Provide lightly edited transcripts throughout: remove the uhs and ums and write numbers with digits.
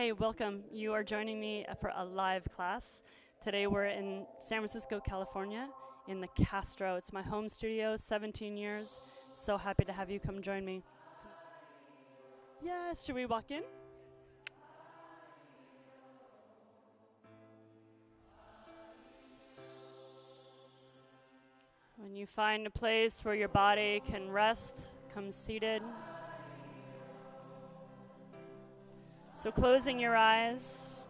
Hey, welcome. You are joining me for a live class. Today we're in San Francisco, California, in the Castro. It's my home studio, 17 years. So happy to have you come join me. Yes, should we walk in? When you find a place where your body can rest, come seated. So closing your eyes.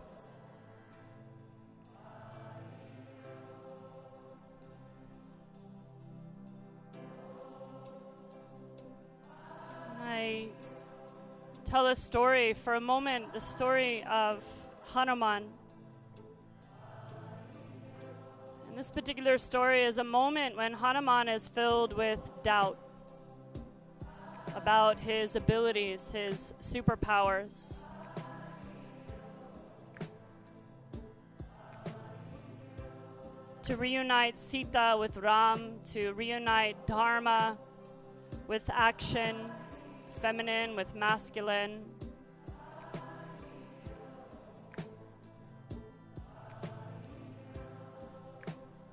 I tell a story for a moment, the story of Hanuman. And this particular story is a moment when Hanuman is filled with doubt about his abilities, his superpowers. To reunite Sita with Ram, to reunite Dharma with action, feminine with masculine.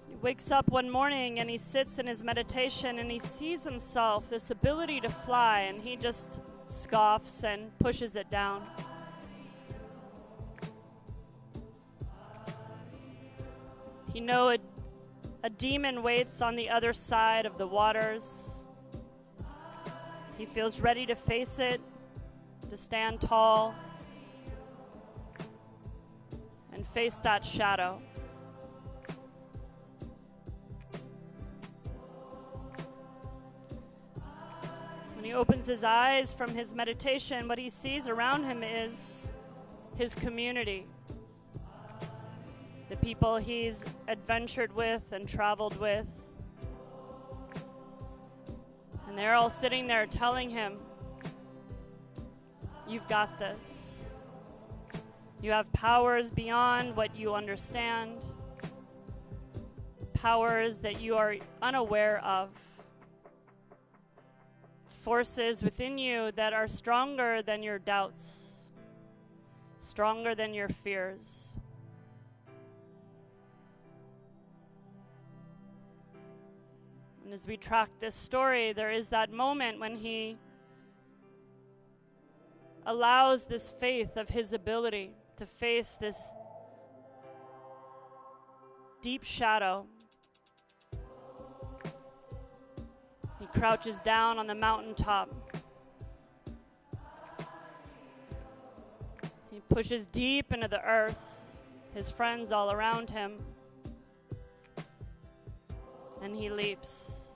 He wakes up one morning and he sits in his meditation and he sees himself, this ability to fly, and he just scoffs and pushes it down. He knows a demon waits on the other side of the waters. He feels ready to face it, to stand tall, and face that shadow. When he opens his eyes from his meditation, what he sees around him is his community. The people he's adventured with and traveled with. And they're all sitting there telling him, you've got this. You have powers beyond what you understand. Powers that you are unaware of. Forces within you that are stronger than your doubts. Stronger than your fears. And as we track this story, there is that moment when he allows this faith of his ability to face this deep shadow. He crouches down on the mountaintop. He pushes deep into the earth, his friends all around him. And he leaps.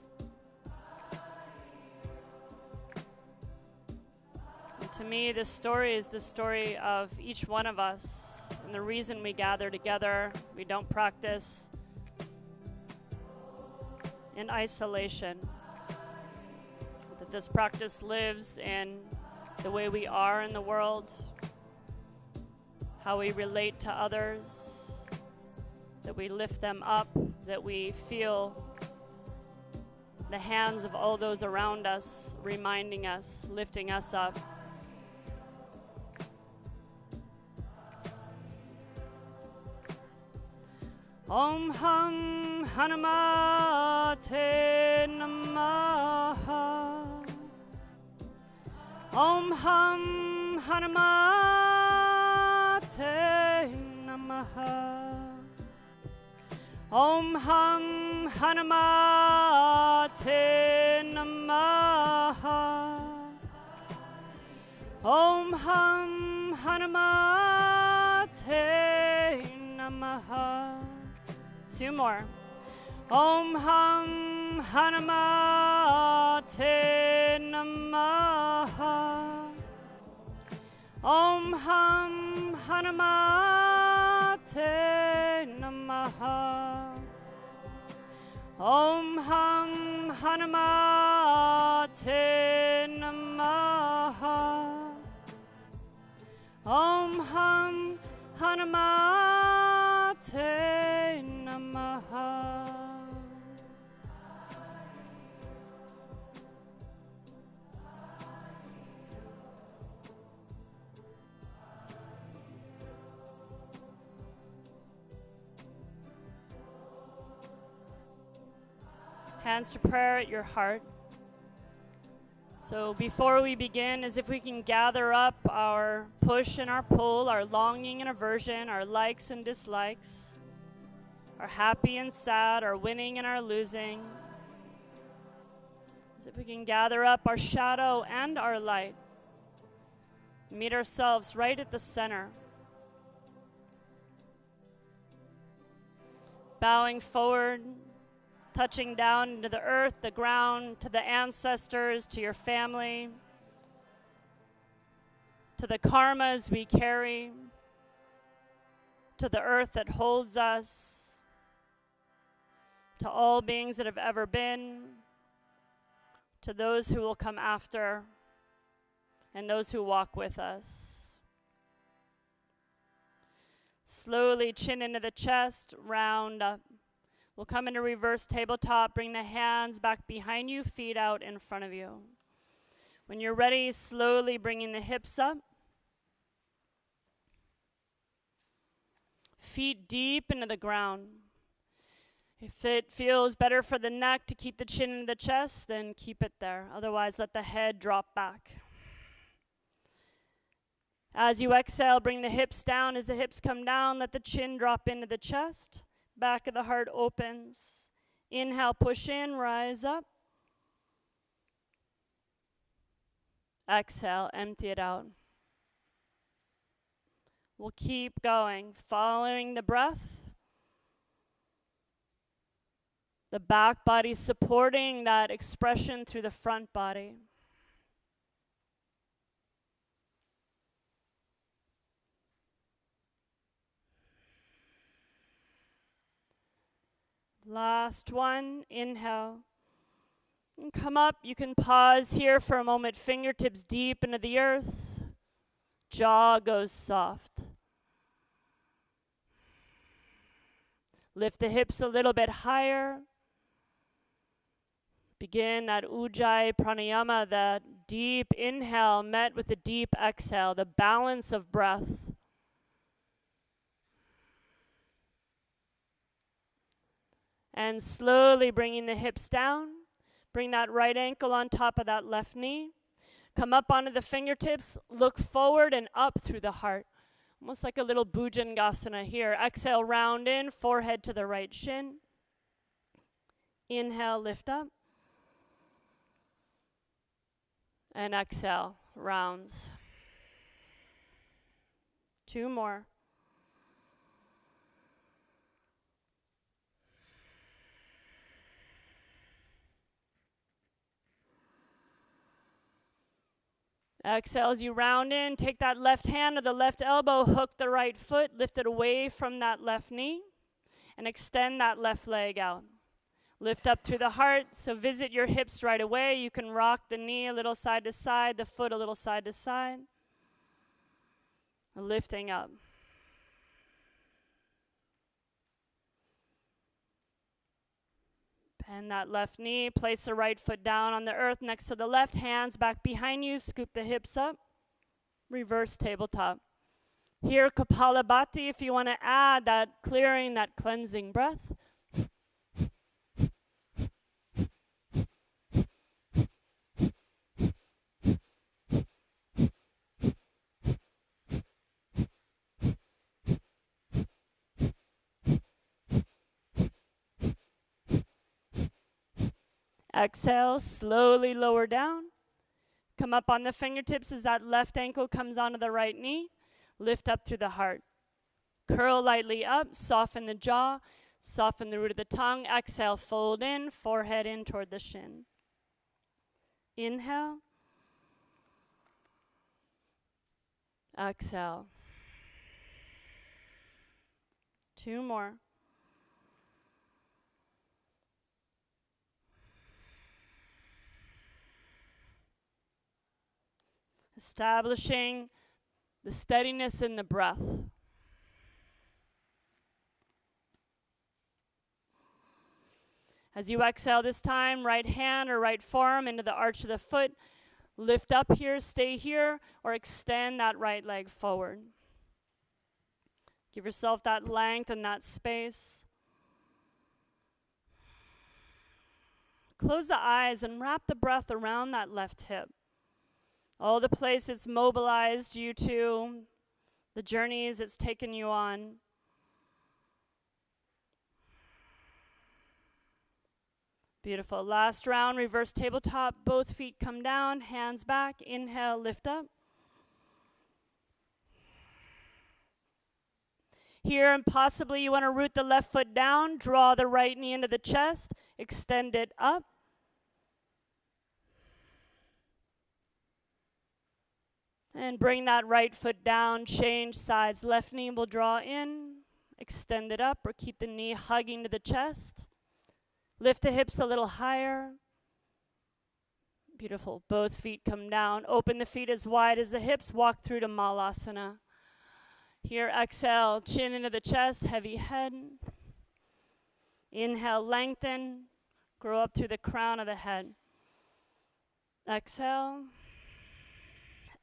And to me, this story is the story of each one of us. And the reason we gather together, we don't practice in isolation. That this practice lives in the way we are in the world, how we relate to others, that we lift them up, that we feel the hands of all those around us, reminding us, lifting us up. Om Ham Hanumate Namaha. Om Ham Hanumate Namaha. Om Ham Hanumate Namaha. Om Ham Hanumate Namaha. Two more. Om Ham Hanumate Namaha. Om Ham Hanumate Namaha. Om Ham Hanumate Namaha. Om Ham Hanumate Namaha. Hands to prayer at your heart. So before we begin, as if we can gather up our push and our pull, our longing and aversion, our likes and dislikes, our happy and sad, our winning and our losing. As if we can gather up our shadow and our light. Meet ourselves right at the center. Bowing forward, touching down into the earth, the ground, to the ancestors, to your family, to the karmas we carry, to the earth that holds us, to all beings that have ever been, to those who will come after, and those who walk with us. Slowly, chin into the chest, round up. We'll come into reverse tabletop, bring the hands back behind you, feet out in front of you. When you're ready, slowly bringing the hips up. Feet deep into the ground. If it feels better for the neck to keep the chin in the chest, then keep it there. Otherwise, let the head drop back. As you exhale, bring the hips down. As the hips come down, let the chin drop into the chest. Back of the heart opens. Inhale, push in, rise up. Exhale, empty it out. We'll keep going, following the breath. The back body supporting that expression through the front body. Last one, inhale. And come up, you can pause here for a moment, fingertips deep into the earth. Jaw goes soft. Lift the hips a little bit higher. Begin that Ujjayi pranayama, that deep inhale met with a deep exhale, the balance of breath. And slowly bringing the hips down. Bring that right ankle on top of that left knee. Come up onto the fingertips. Look forward and up through the heart. Almost like a little bhujangasana here. Exhale, round in, forehead to the right shin. Inhale, lift up. And exhale, rounds. 2 more. Exhale as you round in, take that left hand to the left elbow, hook the right foot, lift it away from that left knee, and extend that left leg out. Lift up through the heart, so visit your hips right away. You can rock the knee a little side to side, the foot a little side to side. Lifting up. Bend that left knee, place the right foot down on the earth next to the left, hands back behind you, scoop the hips up, reverse tabletop. Here, Kapalabhati, if you want to add that clearing, that cleansing breath. Exhale, slowly lower down. Come up on the fingertips as that left ankle comes onto the right knee. Lift up through the heart. Curl lightly up, soften the jaw, soften the root of the tongue. Exhale, fold in, forehead in toward the shin. Inhale. Exhale. 2 more. Establishing the steadiness in the breath. As you exhale this time, right hand or right forearm into the arch of the foot. Lift up here, stay here, or extend that right leg forward. Give yourself that length and that space. Close the eyes and wrap the breath around that left hip. All the places mobilized you to, the journeys it's taken you on. Beautiful. Last round, reverse tabletop. Both feet come down, hands back. Inhale, lift up. Here, and possibly you want to root the left foot down, draw the right knee into the chest, extend it up. And bring that right foot down, change sides. Left knee will draw in, extend it up, or keep the knee hugging to the chest. Lift the hips a little higher. Beautiful. Both feet come down. Open the feet as wide as the hips. Walk through to Malasana. Here, exhale, chin into the chest, heavy head. Inhale, lengthen. Grow up through the crown of the head. Exhale.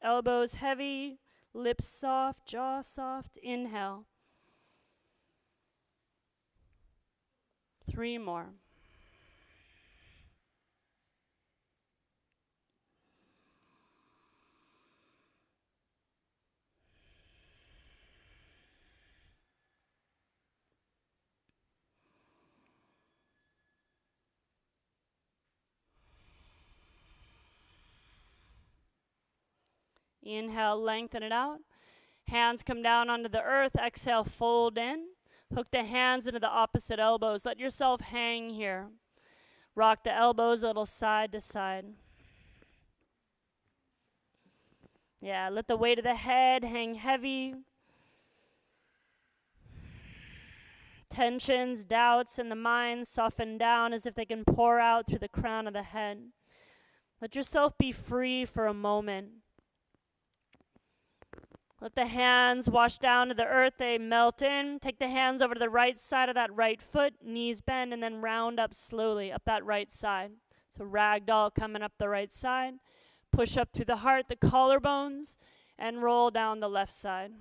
Elbows heavy, lips soft, jaw soft. Inhale. 3 more. Inhale, lengthen it out. Hands come down onto the earth. Exhale, fold in. Hook the hands into the opposite elbows. Let yourself hang here. Rock the elbows a little side to side. Yeah, let the weight of the head hang heavy. Tensions, doubts in the mind soften down as if they can pour out through the crown of the head. Let yourself be free for a moment. Let the hands wash down to the earth, they melt in. Take the hands over to the right side of that right foot, knees bend, and then round up slowly up that right side. So ragdoll coming up the right side. Push up through the heart, the collarbones, and roll down the left side.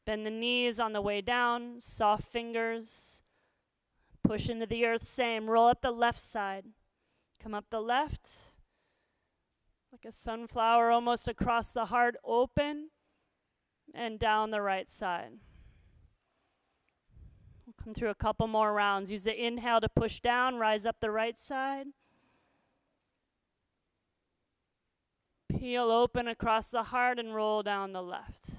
Bend the knees on the way down, soft fingers. Push into the earth, same. Roll up the left side. Come up the left, like a sunflower almost across the heart, open. And down the right side. We'll come through a couple more rounds. Use the inhale to push down, rise up the right side. Peel open across the heart and roll down the left.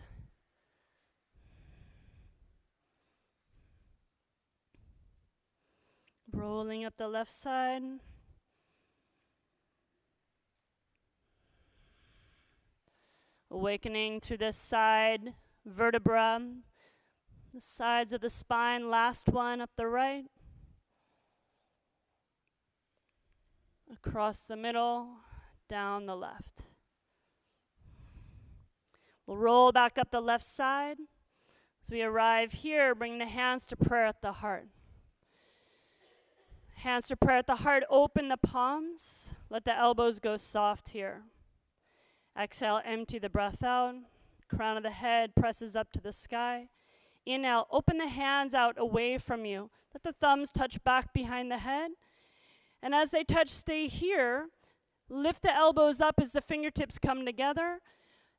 Rolling up the left side. Awakening through this side vertebra, the sides of the spine, last one up the right. Across the middle, down the left. We'll roll back up the left side. As we arrive here, bring the hands to prayer at the heart. Hands to prayer at the heart, open the palms. Let the elbows go soft here. Exhale, empty the breath out. Crown of the head presses up to the sky. Inhale, open the hands out away from you. Let the thumbs touch back behind the head. And as they touch, stay here. Lift the elbows up as the fingertips come together.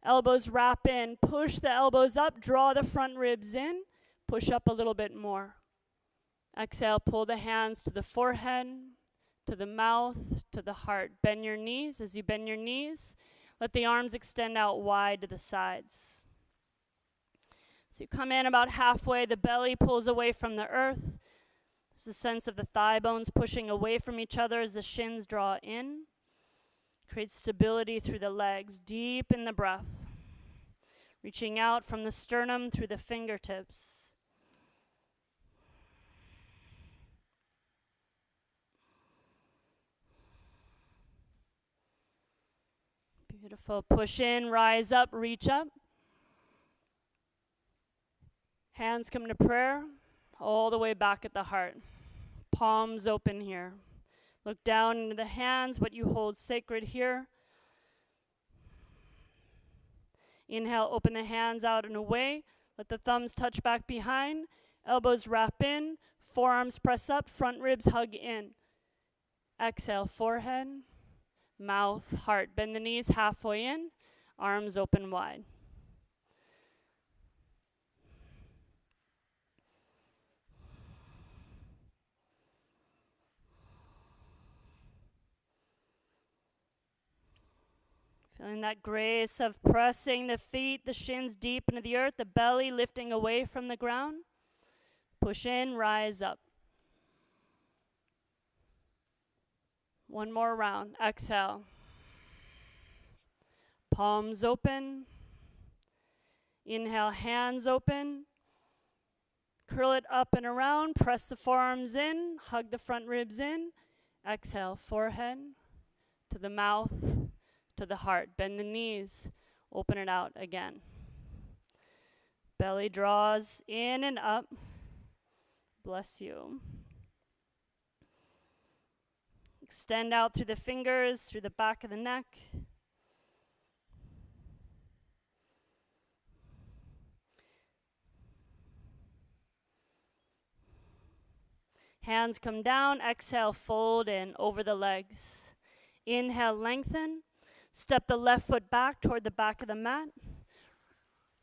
Elbows wrap in. Push the elbows up. Draw the front ribs in. Push up a little bit more. Exhale, pull the hands to the forehead, to the mouth, to the heart. Bend your knees. As you bend your knees, let the arms extend out wide to the sides. So you come in about halfway, the belly pulls away from the earth. There's a sense of the thigh bones pushing away from each other as the shins draw in. Create stability through the legs, deep in the breath. Reaching out from the sternum through the fingertips. Beautiful. Push in, rise up, reach up. Hands come to prayer, all the way back at the heart. Palms open here. Look down into the hands, what you hold sacred here. Inhale, open the hands out and away. Let the thumbs touch back behind. Elbows wrap in. Forearms press up. Front ribs hug in. Exhale, forehead, mouth, heart. Bend the knees halfway in, arms open wide. Feeling that grace of pressing the feet, the shins deep into the earth, the belly lifting away from the ground. Push in, rise up. One more round. Exhale. Palms open. Inhale, hands open. Curl it up and around. Press the forearms in. Hug the front ribs in. Exhale, forehead to the mouth, to the heart. Bend the knees. Open it out again. Belly draws in and up. Bless you. Extend out through the fingers, through the back of the neck. Hands come down. Exhale, fold in over the legs. Inhale, lengthen. Step the left foot back toward the back of the mat.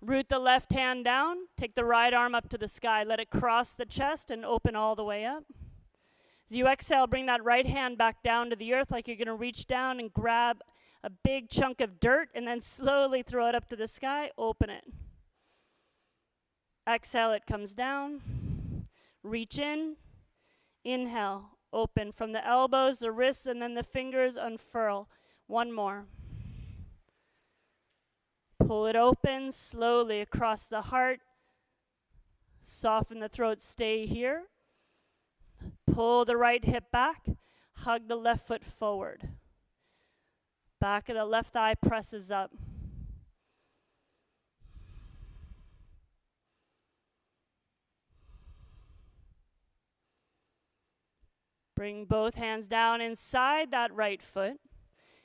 Root the left hand down. Take the right arm up to the sky. Let it cross the chest and open all the way up. As you exhale, bring that right hand back down to the earth like you're going to reach down and grab a big chunk of dirt and then slowly throw it up to the sky. Open it. Exhale, it comes down. Reach in. Inhale, open from the elbows, the wrists, and then the fingers unfurl. One more. Pull it open slowly across the heart. Soften the throat, stay here. Pull the right hip back. Hug the left foot forward. Back of the left thigh presses up. Bring both hands down inside that right foot.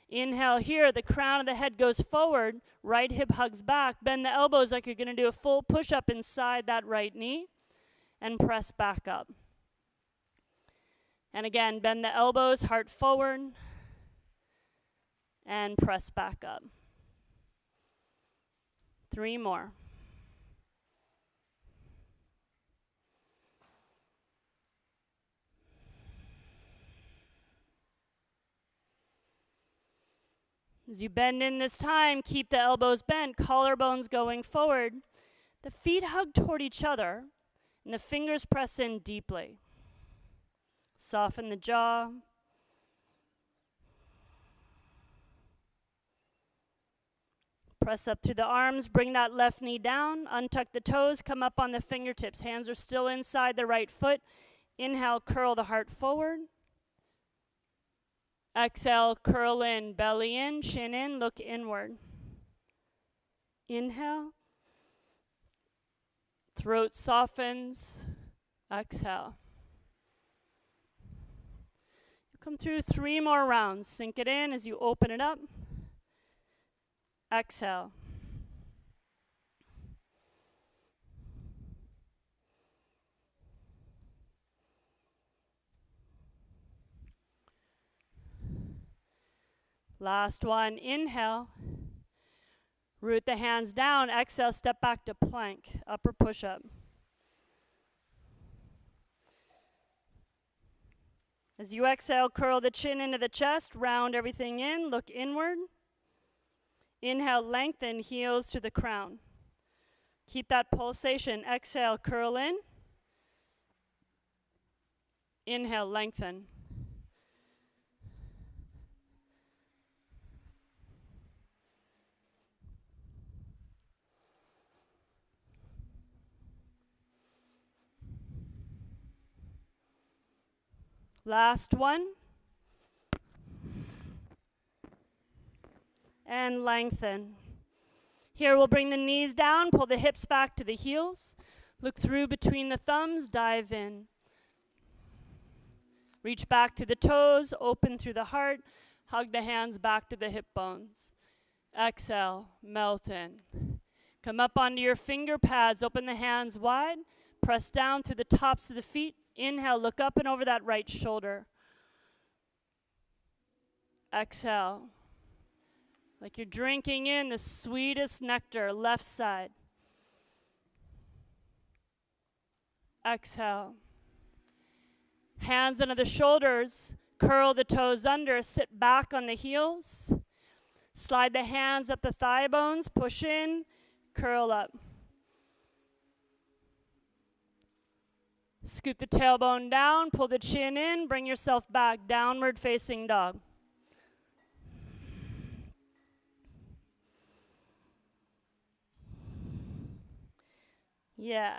Inhale here, the crown of the head goes forward, right hip hugs back. Bend the elbows like you're going to do a full push-up inside that right knee and press back up. And again, bend the elbows, heart forward, and press back up. 3 more. As you bend in this time, keep the elbows bent, collarbones going forward. The feet hug toward each other, and the fingers press in deeply. Soften the jaw. Press up through the arms, bring that left knee down, untuck the toes, come up on the fingertips. Hands are still inside the right foot. Inhale, curl the heart forward. Exhale, curl in, belly in, chin in, look inward. Inhale. Throat softens. Exhale. You come through 3 more rounds. Sink it in as you open it up. Exhale. Last one, inhale. Root the hands down. Exhale, step back to plank, upper push-up. As you exhale, curl the chin into the chest, round everything in, look inward. Inhale, lengthen, heels to the crown. Keep that pulsation. Exhale, curl in. Inhale, lengthen. Last one. And lengthen. Here we'll bring the knees down, pull the hips back to the heels. Look through between the thumbs, dive in. Reach back to the toes, open through the heart. Hug the hands back to the hip bones. Exhale, melt in. Come up onto your finger pads, open the hands wide. Press down to the tops of the feet. Inhale, look up and over that right shoulder. Exhale. Like you're drinking in the sweetest nectar, left side. Exhale. Hands under the shoulders, curl the toes under, sit back on the heels. Slide the hands up the thigh bones, push in, curl up. Scoop the tailbone down, pull the chin in, bring yourself back, downward facing dog. Yeah.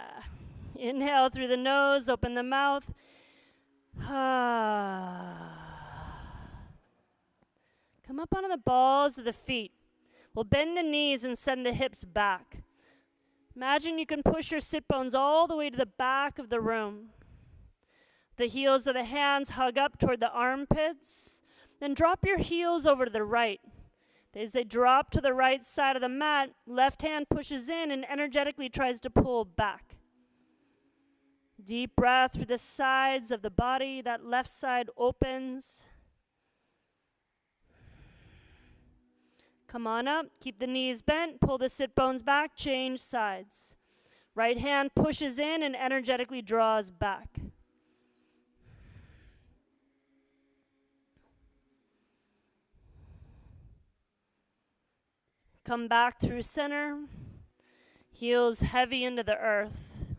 Inhale through the nose, open the mouth. Come up onto the balls of the feet. We'll bend the knees and send the hips back. Imagine you can push your sit bones all the way to the back of the room. The heels of the hands hug up toward the armpits. Then drop your heels over to the right. As they drop to the right side of the mat, left hand pushes in and energetically tries to pull back. Deep breath through the sides of the body. That left side opens. Come on up. Keep the knees bent. Pull the sit bones back. Change sides. Right hand pushes in and energetically draws back. Come back through center. Heels heavy into the earth.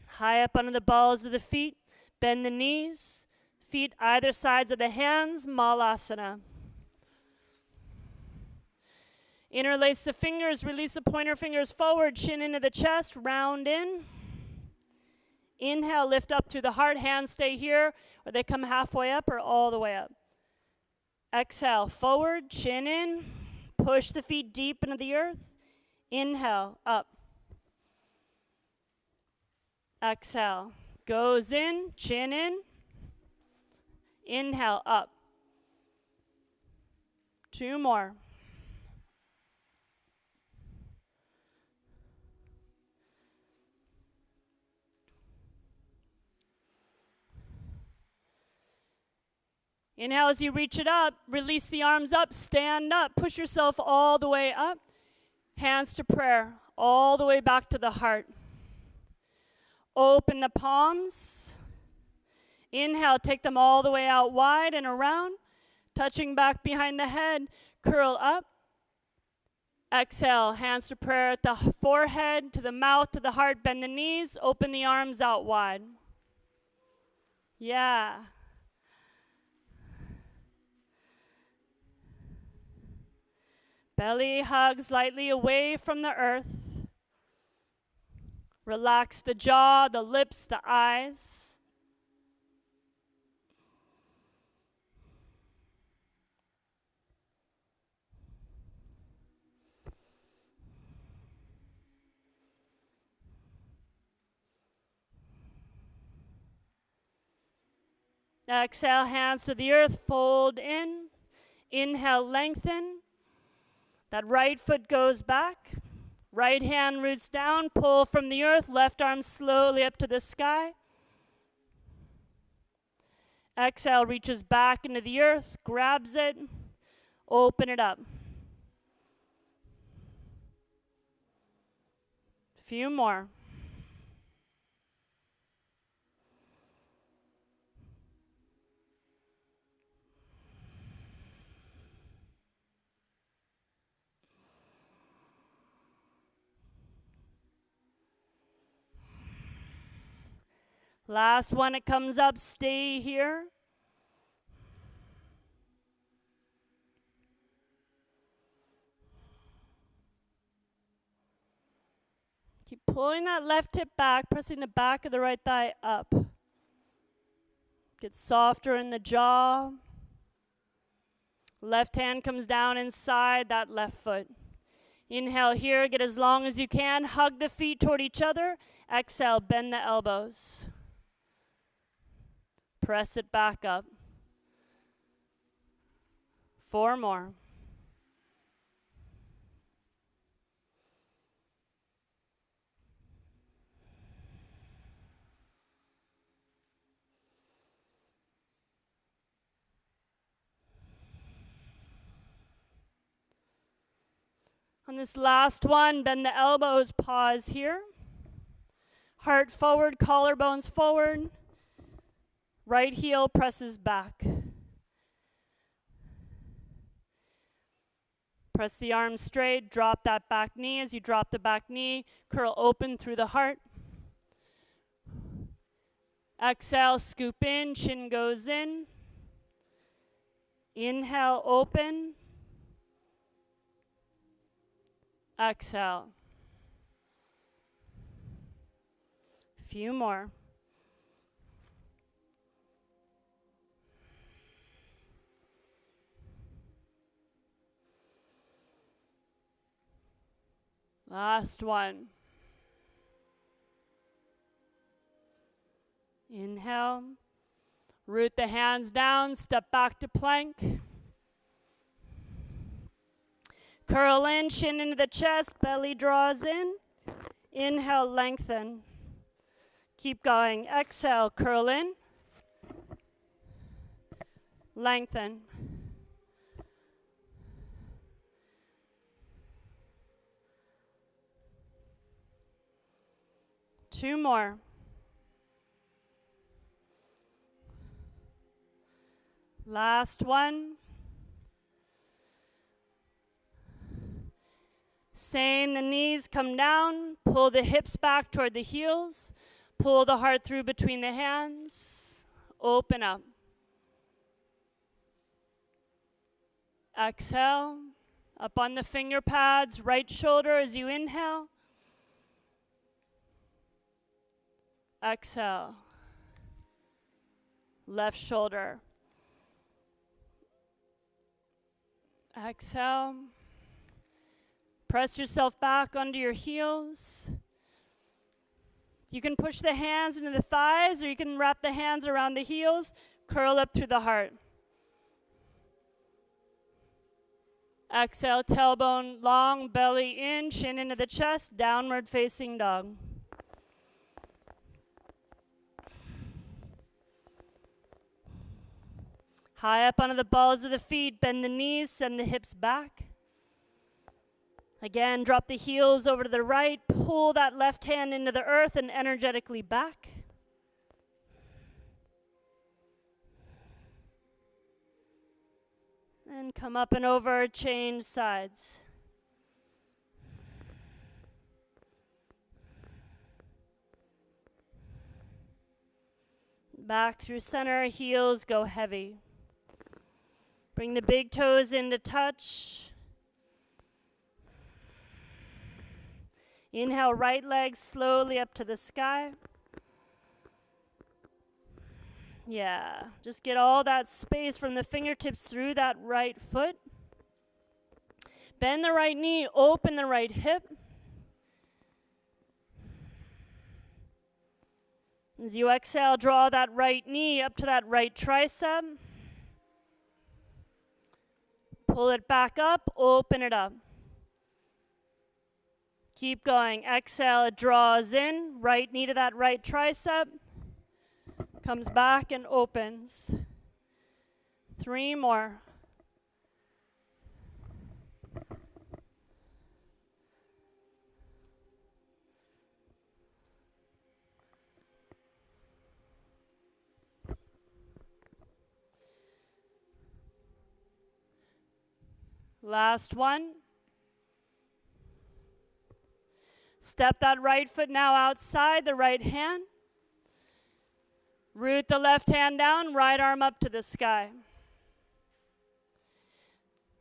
High up under the balls of the feet. Bend the knees. Feet either sides of the hands. Malasana. Interlace the fingers. Release the pointer fingers forward. Chin into the chest. Round in. Inhale. Lift up through the heart. Hands stay here. Or they come halfway up or all the way up. Exhale, forward, chin in, push the feet deep into the earth. Inhale, up. Exhale, goes in, chin in. Inhale, up. 2 more. Inhale as you reach it up, release the arms up, stand up, push yourself all the way up. Hands to prayer, all the way back to the heart. Open the palms. Inhale, take them all the way out wide and around, touching back behind the head, curl up. Exhale, hands to prayer at the forehead, to the mouth, to the heart, bend the knees, open the arms out wide. Yeah. Belly hugs lightly away from the earth. Relax the jaw, the lips, the eyes. Exhale, hands to the earth, fold in. Inhale, lengthen. That right foot goes back. Right hand roots down, pull from the earth, left arm slowly up to the sky. Exhale, reaches back into the earth, grabs it, open it up. Few more. Last one, it comes up, stay here. Keep pulling that left hip back, pressing the back of the right thigh up. Get softer in the jaw. Left hand comes down inside that left foot. Inhale here, get as long as you can. Hug the feet toward each other. Exhale, bend the elbows. Press it back up. 4 more. On this last one, bend the elbows, pause here. Heart forward, collarbones forward. Right heel presses back. Press the arms straight, drop that back knee. As you drop the back knee, curl open through the heart. Exhale, scoop in, chin goes in. Inhale, open. Exhale. Few more. Last one. Inhale. Root the hands down, step back to plank. Curl in, chin into the chest, belly draws in. Inhale, lengthen. Keep going. Exhale, curl in. Lengthen. Two more. Last one. Same, the knees come down, pull the hips back toward the heels, pull the heart through between the hands, open up. Exhale, up on the finger pads, right shoulder as you inhale. Exhale, left shoulder. Exhale. Press yourself back onto your heels. You can push the hands into the thighs, or you can wrap the hands around the heels, curl up through the heart. Exhale, tailbone long, belly in, chin into the chest, downward facing dog. High up onto the balls of the feet, bend the knees, send the hips back. Again, drop the heels over to the right, pull that left hand into the earth and energetically back. And come up and over, change sides. Back through center, heels go heavy. Bring the big toes into touch. Inhale, right leg slowly up to the sky. Yeah, just get all that space from the fingertips through that right foot. Bend the right knee, open the right hip. As you exhale, draw that right knee up to that right tricep. Pull it back up, open it up. Keep going. Exhale, it draws in. Right knee to that right tricep. Comes back and opens. 3 more. Last one. Step that right foot now outside the right hand. Root the left hand down, right arm up to the sky.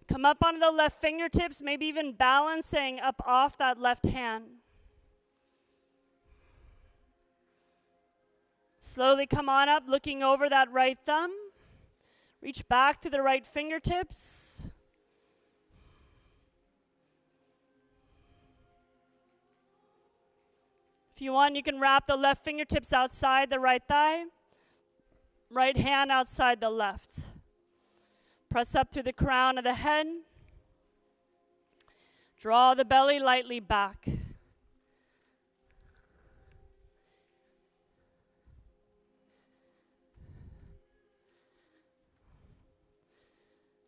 Come up onto the left fingertips, maybe even balancing up off that left hand. Slowly come on up, looking over that right thumb. Reach back to the right fingertips. If you want, you can wrap the left fingertips outside the right thigh, right hand outside the left. Press up through the crown of the head. Draw the belly lightly back.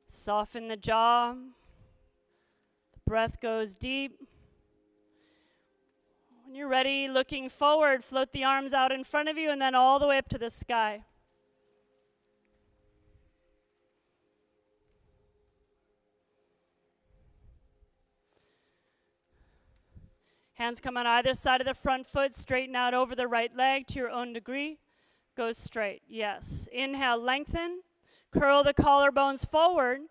Soften the jaw, the Breath goes deep. When you're ready, looking forward, float the arms out in front of you and then all the way up to the sky. Hands come on either side of the front foot, straighten out over the right leg to your own degree. Go straight, yes. Inhale, lengthen. Curl the collarbones forward.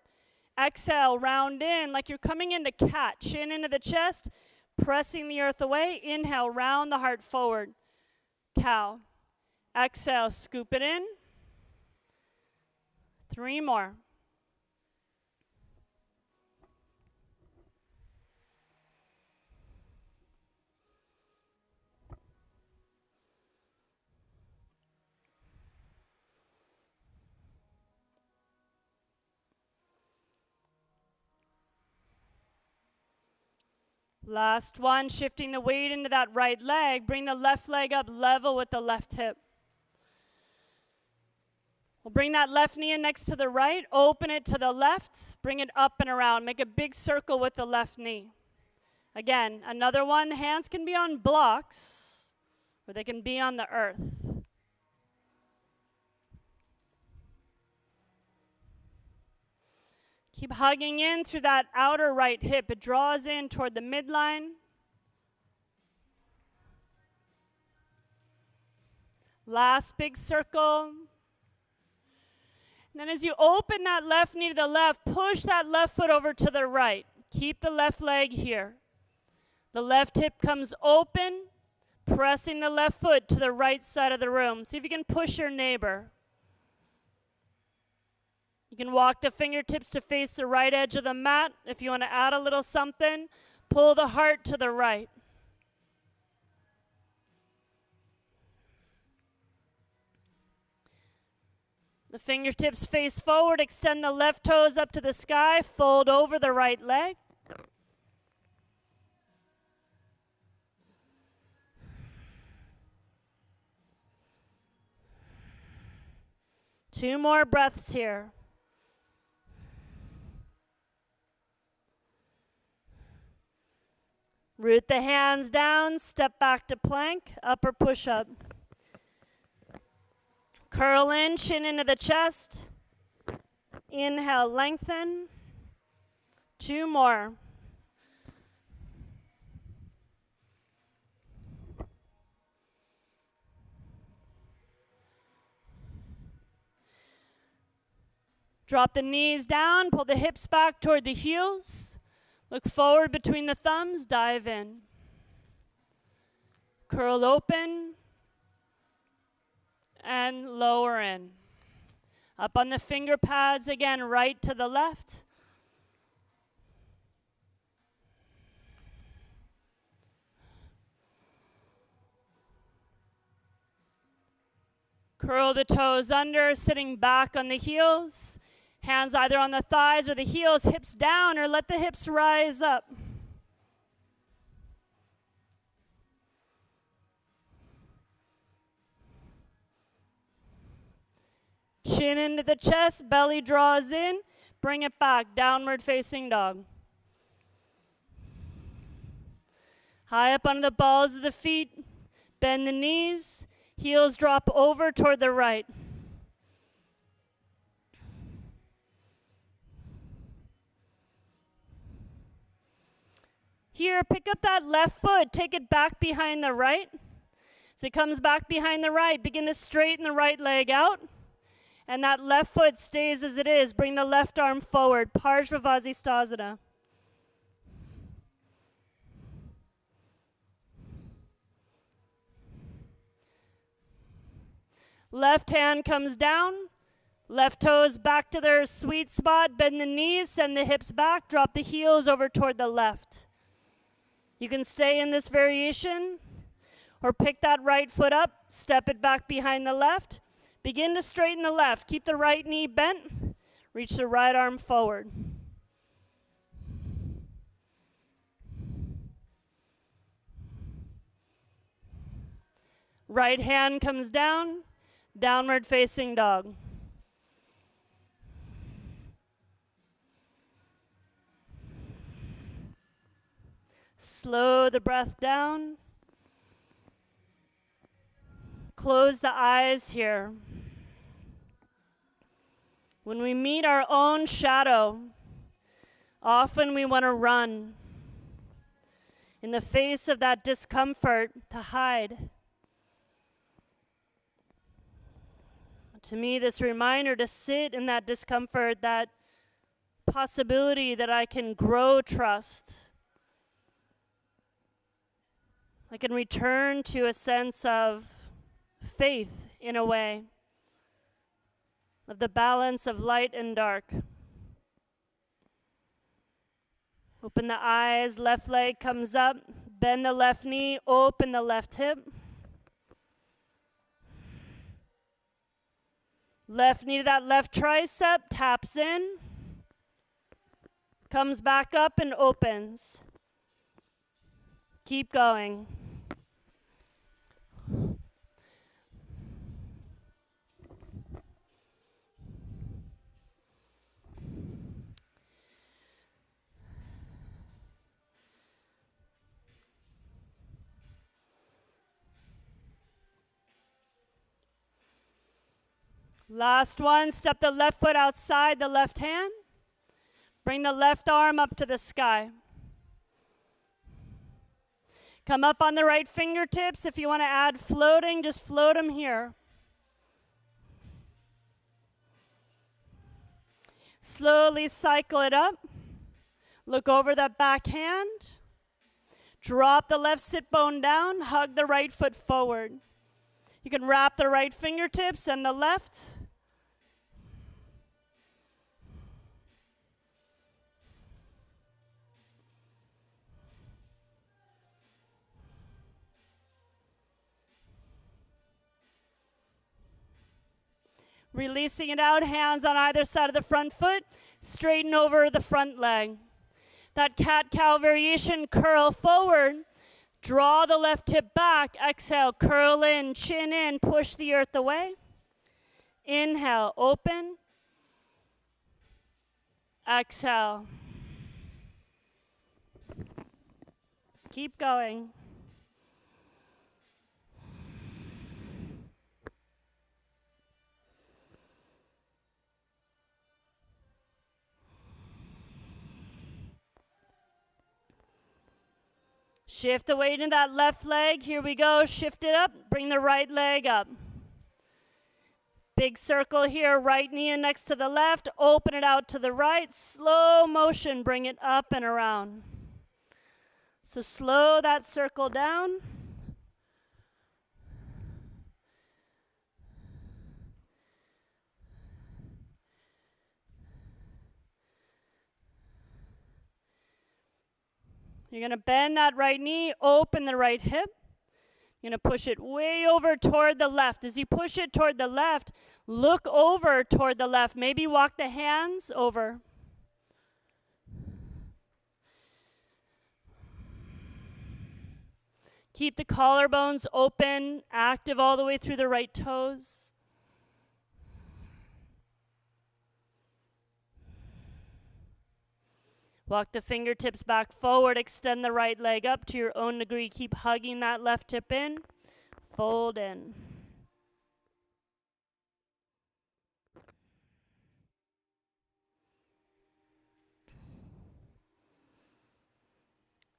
Exhale, round in like you're coming into cat. Chin into the chest, pressing the earth away. Inhale, round the heart forward. Cow. Exhale, scoop it in. 3 more. Last one, shifting the weight into that right leg. Bring the left leg up level with the left hip. We'll bring that left knee in next to the right. Open it to the left. Bring it up and around. Make a big circle with the left knee. Again, another one. The hands can be on blocks or they can be on the earth. Keep hugging in through that outer right hip. It draws in toward the midline. Last big circle. And then as you open that left knee to the left, push that left foot over to the right. Keep the left leg here. The left hip comes open, pressing the left foot to the right side of the room. See if you can push your neighbor. You can walk the fingertips to face the right edge of the mat. If you want to add a little something, pull the heart to the right. The fingertips face forward, extend the left toes up to the sky, fold over the right leg. Two more breaths here. Root the hands down, step back to plank, upper push-up. Curl in, chin into the chest. Inhale, lengthen. 2 more. Drop the knees down, pull the hips back toward the heels. Look forward between the thumbs, dive in. Curl open and lower in. Up on the finger pads again, right to the left. Curl the toes under, sitting back on the heels. Hands either on the thighs or the heels, hips down, or let the hips rise up. Chin into the chest, belly draws in, bring it back, downward facing dog. High up under the balls of the feet, bend the knees, heels drop over toward the right. Here, pick up that left foot, take it back behind the right. So it comes back behind the right, begin to straighten the right leg out. And that left foot stays as it is. Bring the left arm forward, Parsvavasisthasana. Left hand comes down, left toes back to their sweet spot, bend the knees, send the hips back, drop the heels over toward the left. You can stay in this variation or pick that right foot up, step it back behind the left. Begin to straighten the left. Keep the right knee bent. Reach the right arm forward. Right hand comes down, downward facing dog. Slow the breath down. Close the eyes here. When we meet our own shadow, often we want to run in the face of that discomfort to hide. To me, this reminder to sit in that discomfort, that possibility that I can grow trust. I can return to a sense of faith in a way, of the balance of light and dark. Open the eyes, left leg comes up, bend the left knee, open the left hip. Left knee to that left tricep, taps in, comes back up and opens. Keep going. Last one, step the left foot outside the left hand. Bring the left arm up to the sky. Come up on the right fingertips. If you want to add floating, just float them here. Slowly cycle it up. Look over that back hand. Drop the left sit bone down. Hug the right foot forward. You can wrap the right fingertips and the left. Releasing it out, hands on either side of the front foot, straighten over the front leg. That cat-cow variation, curl forward, draw the left hip back, exhale, curl in, chin in, push the earth away. Inhale, open. Exhale. Keep going. Shift the weight in that left leg. Here we go. Shift it up. Bring the right leg up. Big circle here. Right knee in next to the left. Open it out to the right. Slow motion. Bring it up and around. So slow that circle down. You're going to bend that right knee, open the right hip. You're going to push it way over toward the left. As you push it toward the left, look over toward the left. Maybe walk the hands over. Keep the collarbones open, active all the way through the right toes. Walk the fingertips back forward, extend the right leg up to your own degree. Keep hugging that left hip in, fold in.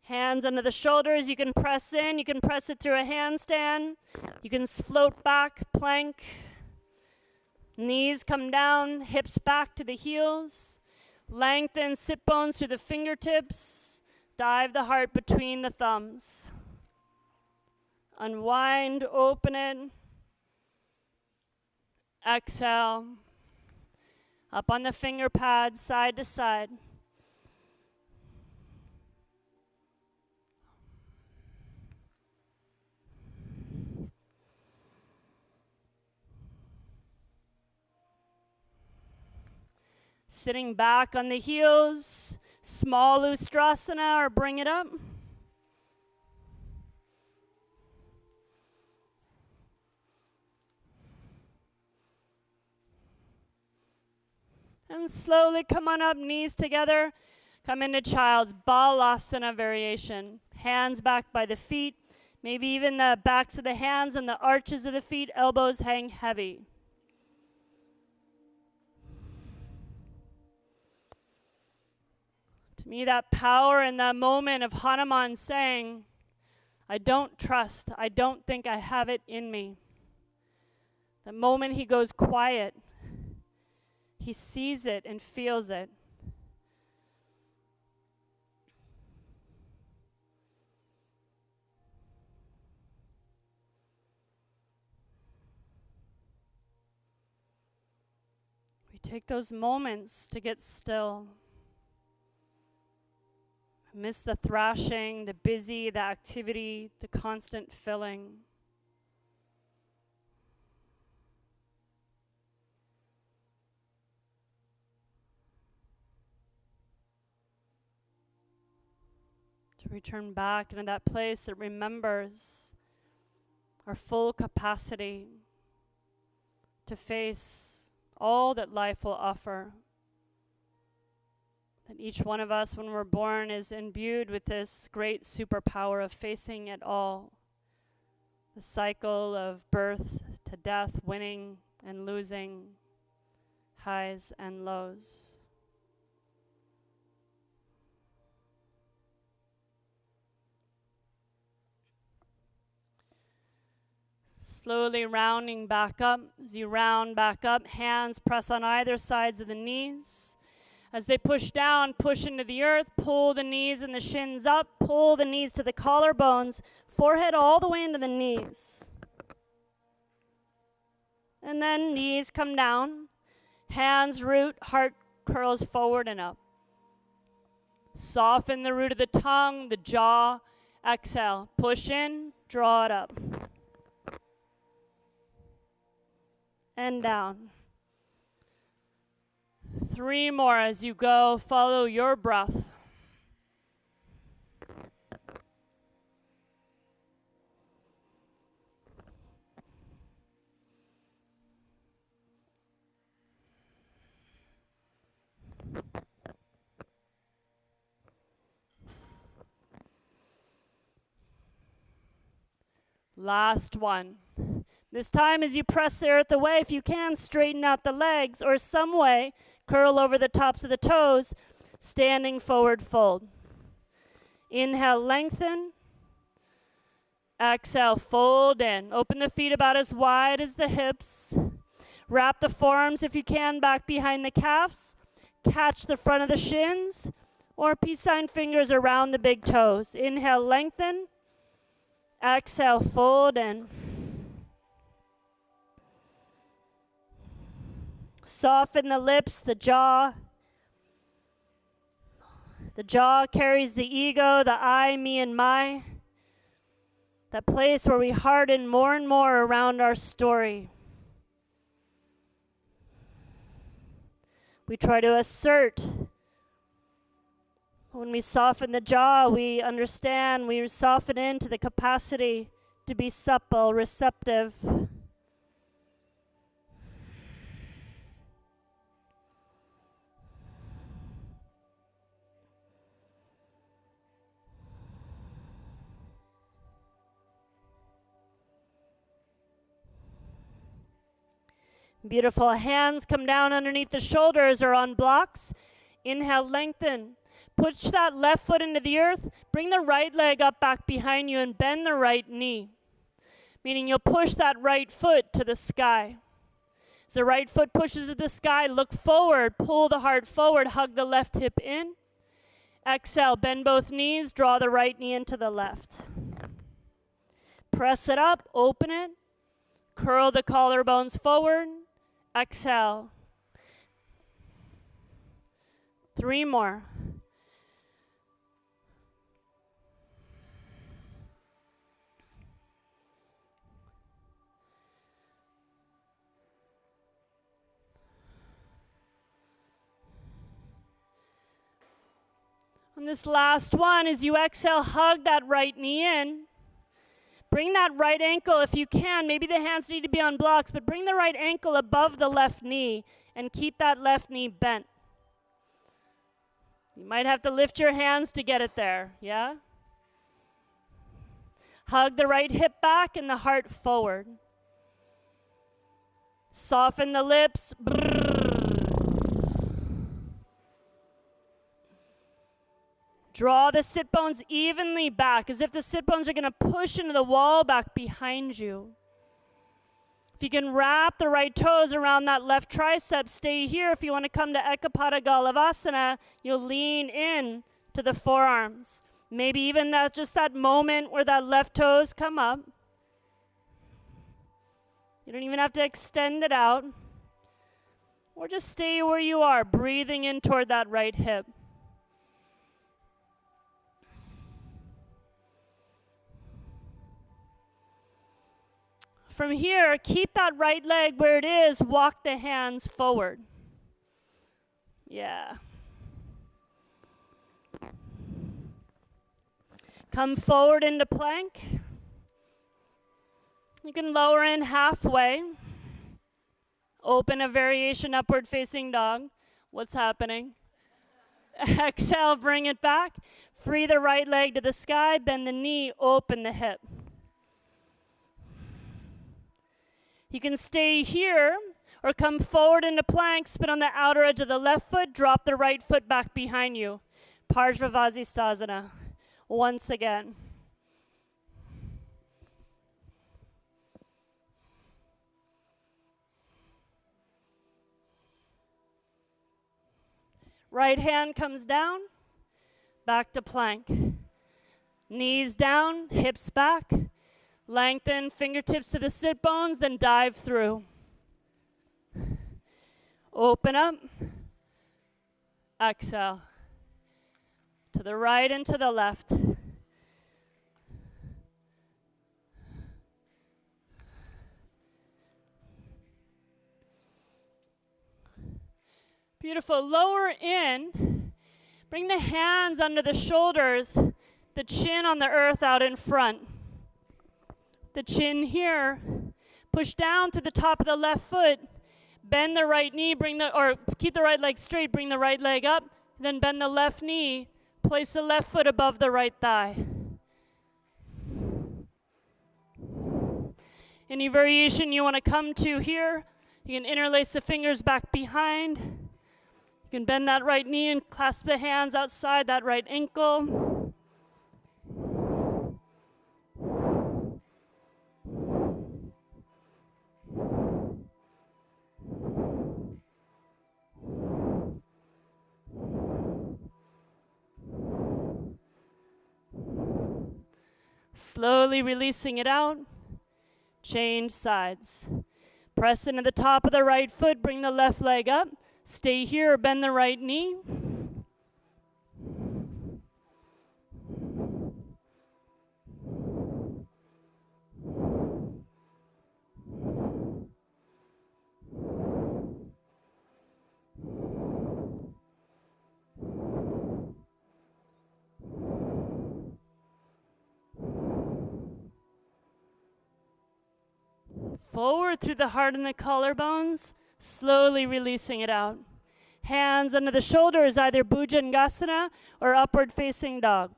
Hands under the shoulders, you can press in, you can press it through a handstand. You can float back, plank. Knees come down, hips back to the heels. Lengthen sit bones to the fingertips. Dive the heart between the thumbs. Unwind, open it. Exhale. Up on the finger pads, side to side. Sitting back on the heels, small Ustrasana or bring it up. And slowly come on up, knees together. Come into child's Balasana variation. Hands back by the feet. Maybe even the backs of the hands and the arches of the feet. Elbows hang heavy. To me, that power in that moment of Hanuman saying, I don't trust, I don't think I have it in me. The moment he goes quiet, he sees it and feels it. We take those moments to get still. Miss the thrashing, the busy, the activity, the constant filling. To return back into that place that remembers our full capacity to face all that life will offer. That each one of us, when we're born, is imbued with this great superpower of facing it all. The cycle of birth to death, winning and losing, highs and lows. Slowly rounding back up. As you round back up, hands press on either sides of the knees. As they push down, push into the earth, pull the knees and the shins up, pull the knees to the collarbones, forehead all the way into the knees. And then knees come down, hands root, heart curls forward and up. Soften the root of the tongue, the jaw, exhale. Push in, draw it up. And down. 3 more as you go. Follow your breath. Last one. This time as you press the earth away, if you can, straighten out the legs or some way, curl over the tops of the toes, standing forward fold. Inhale, lengthen. Exhale, fold in. Open the feet about as wide as the hips. Wrap the forearms, if you can, back behind the calves. Catch the front of the shins or peace sign fingers around the big toes. Inhale, lengthen. Exhale, fold in. Soften the lips, the jaw. The jaw carries the ego, the I, me, and my. That place where we harden more and more around our story. We try to assert. When we soften the jaw, we understand, we soften into the capacity to be supple, receptive. Beautiful. Hands come down underneath the shoulders or on blocks. Inhale, lengthen. Push that left foot into the earth. Bring the right leg up back behind you and bend the right knee. Meaning you'll push that right foot to the sky. As the right foot pushes to the sky, look forward. Pull the heart forward. Hug the left hip in. Exhale, bend both knees. Draw the right knee into the left. Press it up. Open it. Curl the collarbones forward. Exhale. 3 more. On this last one, as you exhale, hug that right knee in. Bring that right ankle if you can. Maybe the hands need to be on blocks, but bring the right ankle above the left knee and keep that left knee bent. You might have to lift your hands to get it there, yeah? Hug the right hip back and the heart forward. Soften the lips. Draw the sit bones evenly back, as if the sit bones are going to push into the wall back behind you. If you can wrap the right toes around that left tricep, stay here. If you want to come to Ekapada Galavasana, you'll lean in to the forearms. Maybe even that, just that moment where that left toes come up. You don't even have to extend it out. Or just stay where you are, breathing in toward that right hip. From here, keep that right leg where it is. Walk the hands forward. Yeah. Come forward into plank. You can lower in halfway. Open a variation upward facing dog. What's happening? Exhale, bring it back. Free the right leg to the sky. Bend the knee, open the hip. You can stay here or come forward into plank, spin on the outer edge of the left foot, drop the right foot back behind you. Parshvavasisthasana. Once again. Right hand comes down, back to plank. Knees down, hips back. Lengthen fingertips to the sit bones, then dive through. Open up. Exhale. To the right and to the left. Beautiful. Lower in. Bring the hands under the shoulders, the chin on the earth out in front. The chin here. Push down to the top of the left foot. Bend the right knee, keep the right leg straight, bring the right leg up, then bend the left knee. Place the left foot above the right thigh. Any variation you want to come to here, you can interlace the fingers back behind. You can bend that right knee and clasp the hands outside that right ankle. Slowly releasing it out. Change sides. Press into the top of the right foot, bring the left leg up. Stay here or bend the right knee. Forward through the heart and the collarbones, slowly releasing it out. Hands under the shoulders, either Bhujangasana or upward facing dog.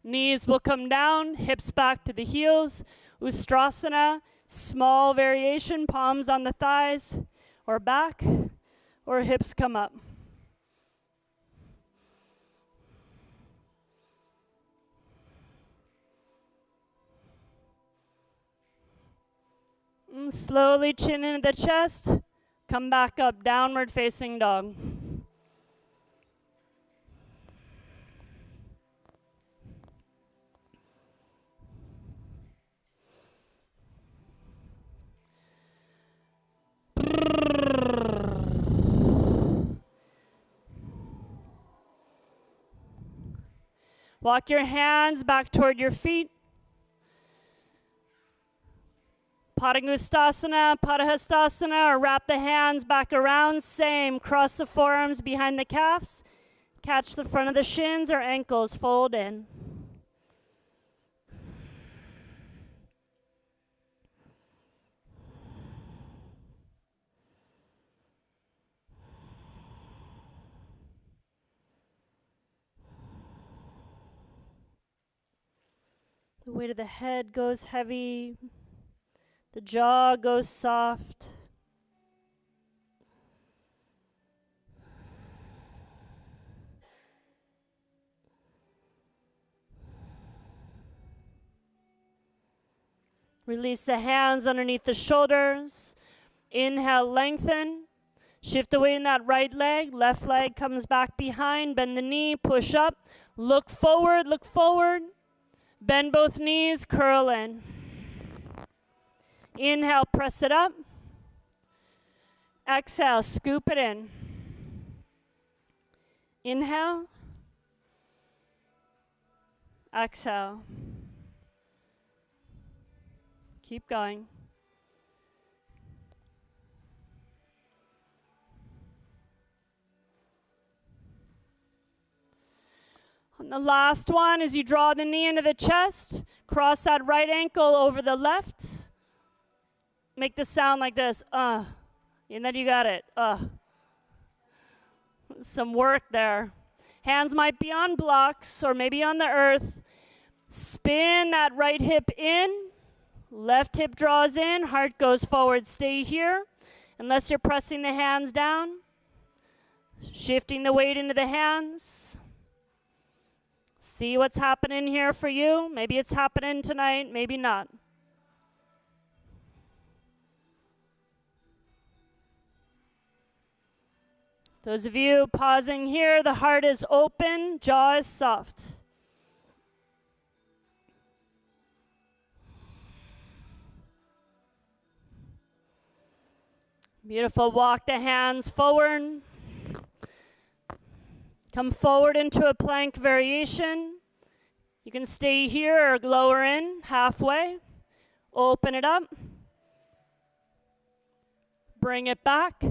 Knees will come down, hips back to the heels. Ustrasana, small variation, palms on the thighs or back, or hips come up. And slowly chin into the chest, come back up, downward facing dog. Walk your hands back toward your feet. Padangustasana, Padahastasana, or wrap the hands back around. Same, cross the forearms behind the calves. Catch the front of the shins or ankles, fold in. The weight of the head goes heavy. The jaw goes soft. Release the hands underneath the shoulders. Inhale, lengthen. Shift the weight in that right leg. Left leg comes back behind. Bend the knee, push up. Look forward, look forward. Bend both knees, curl in. Inhale, press it up. Exhale, scoop it in. Inhale. Exhale. Keep going. On the last one, as you draw the knee into the chest, cross that right ankle over the left. Make the sound like this, and then you got it, Some work there. Hands might be on blocks or maybe on the earth. Spin that right hip in. Left hip draws in, heart goes forward. Stay here unless you're pressing the hands down. Shifting the weight into the hands. See what's happening here for you. Maybe it's happening tonight, maybe not. Those of you pausing here, the heart is open, jaw is soft. Beautiful. Walk the hands forward. Come forward into a plank variation. You can stay here or lower in halfway. Open it up. Bring it back.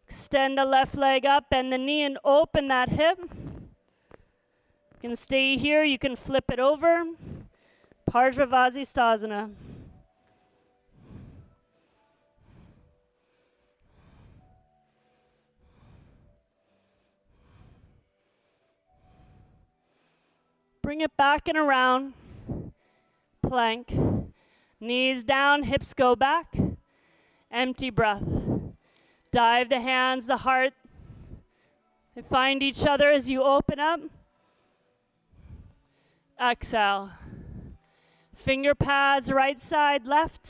Extend the left leg up, bend the knee and open that hip. You can stay here, you can flip it over. Parsvastasana. Bring it back and around. Plank. Knees down, hips go back. Empty breath. Dive the hands, the heart. They find each other as you open up. Exhale. Finger pads, right side, left.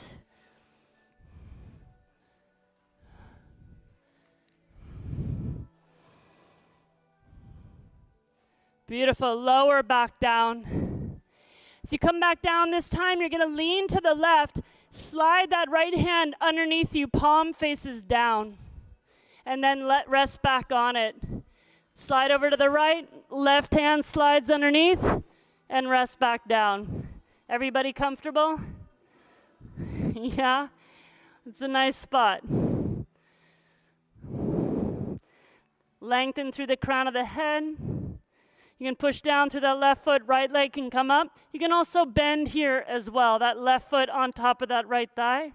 Beautiful. Lower back down. As you come back down this time, you're going to lean to the left. Slide that right hand underneath you, palm faces down. And then rest back on it. Slide over to the right, left hand slides underneath, and rest back down. Everybody comfortable? Yeah? It's a nice spot. Lengthen through the crown of the head. You can push down through that left foot, right leg can come up. You can also bend here as well, that left foot on top of that right thigh.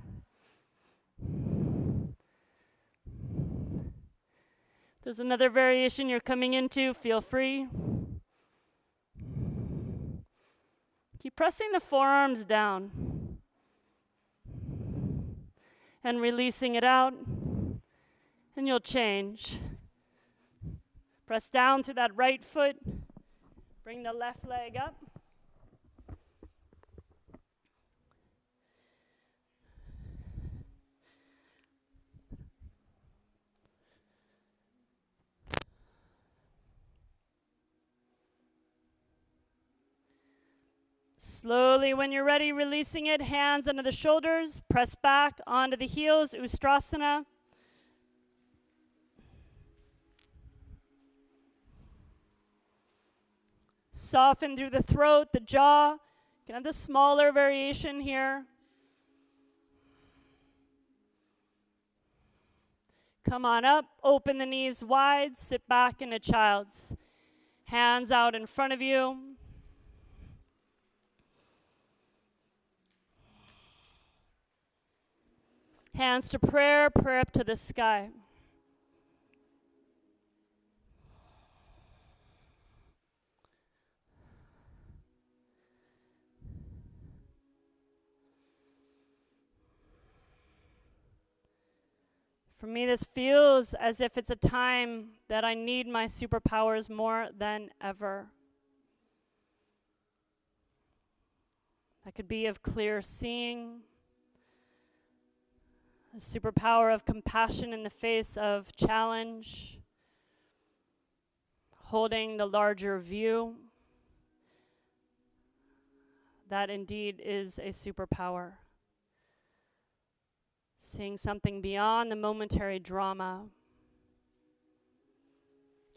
There's another variation you're coming into, feel free. Keep pressing the forearms down and releasing it out, and you'll change. Press down to that right foot, bring the left leg up. Slowly, when you're ready, releasing it, hands under the shoulders, press back onto the heels, Ustrasana. Soften through the throat, the jaw. You can have the smaller variation here. Come on up, open the knees wide, sit back in a child's. Hands out in front of you. Hands to prayer, prayer up to the sky. For me, this feels as if it's a time that I need my superpowers more than ever. That could be of clear seeing, a superpower of compassion in the face of challenge, holding the larger view. That indeed is a superpower. Seeing something beyond the momentary drama.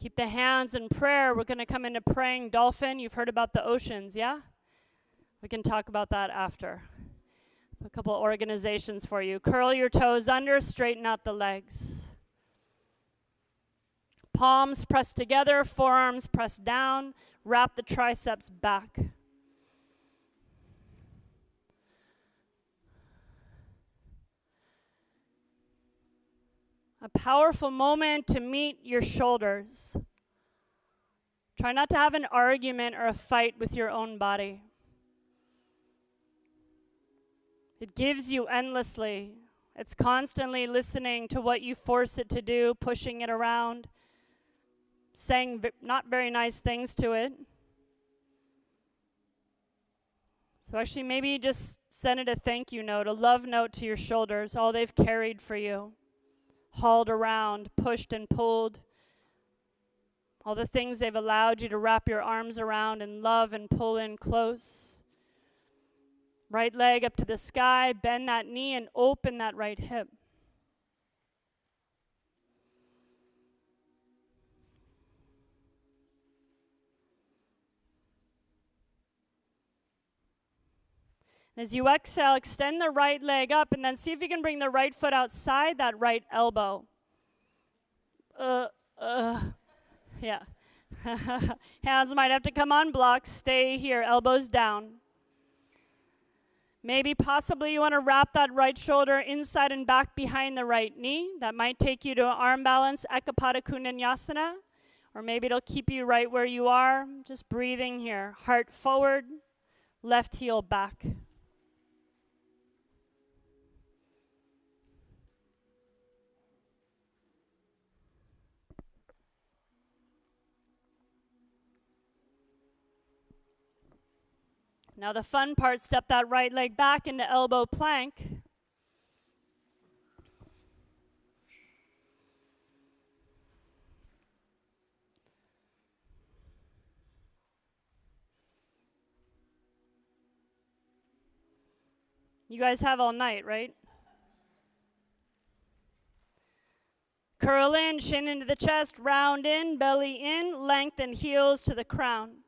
Keep the hands in prayer. We're going to come into praying dolphin. You've heard about the oceans, yeah? We can talk about that after. A couple organizations for you. Curl your toes under, straighten out the legs. Palms pressed together, forearms pressed down. Wrap the triceps back. A powerful moment to meet your shoulders. Try not to have an argument or a fight with your own body. It gives you endlessly. It's constantly listening to what you force it to do, pushing it around, saying not very nice things to it. So actually maybe just send it a thank you note, a love note to your shoulders, all they've carried for you. Hauled around, pushed and pulled. All the things they've allowed you to wrap your arms around and love and pull in close. Right leg up to the sky, bend that knee and open that right hip. As you exhale, extend the right leg up and then see if you can bring the right foot outside that right elbow. Yeah. Hands might have to come on blocks. Stay here, elbows down. Maybe possibly you want to wrap that right shoulder inside and back behind the right knee. That might take you to an arm balance, Ekapada Kundanyasana. Or maybe it'll keep you right where you are. Just breathing here. Heart forward, left heel back. Now the fun part, step that right leg back into elbow plank. You guys have all night, right? Curl in, shin into the chest, round in, belly in, lengthen heels to the crown.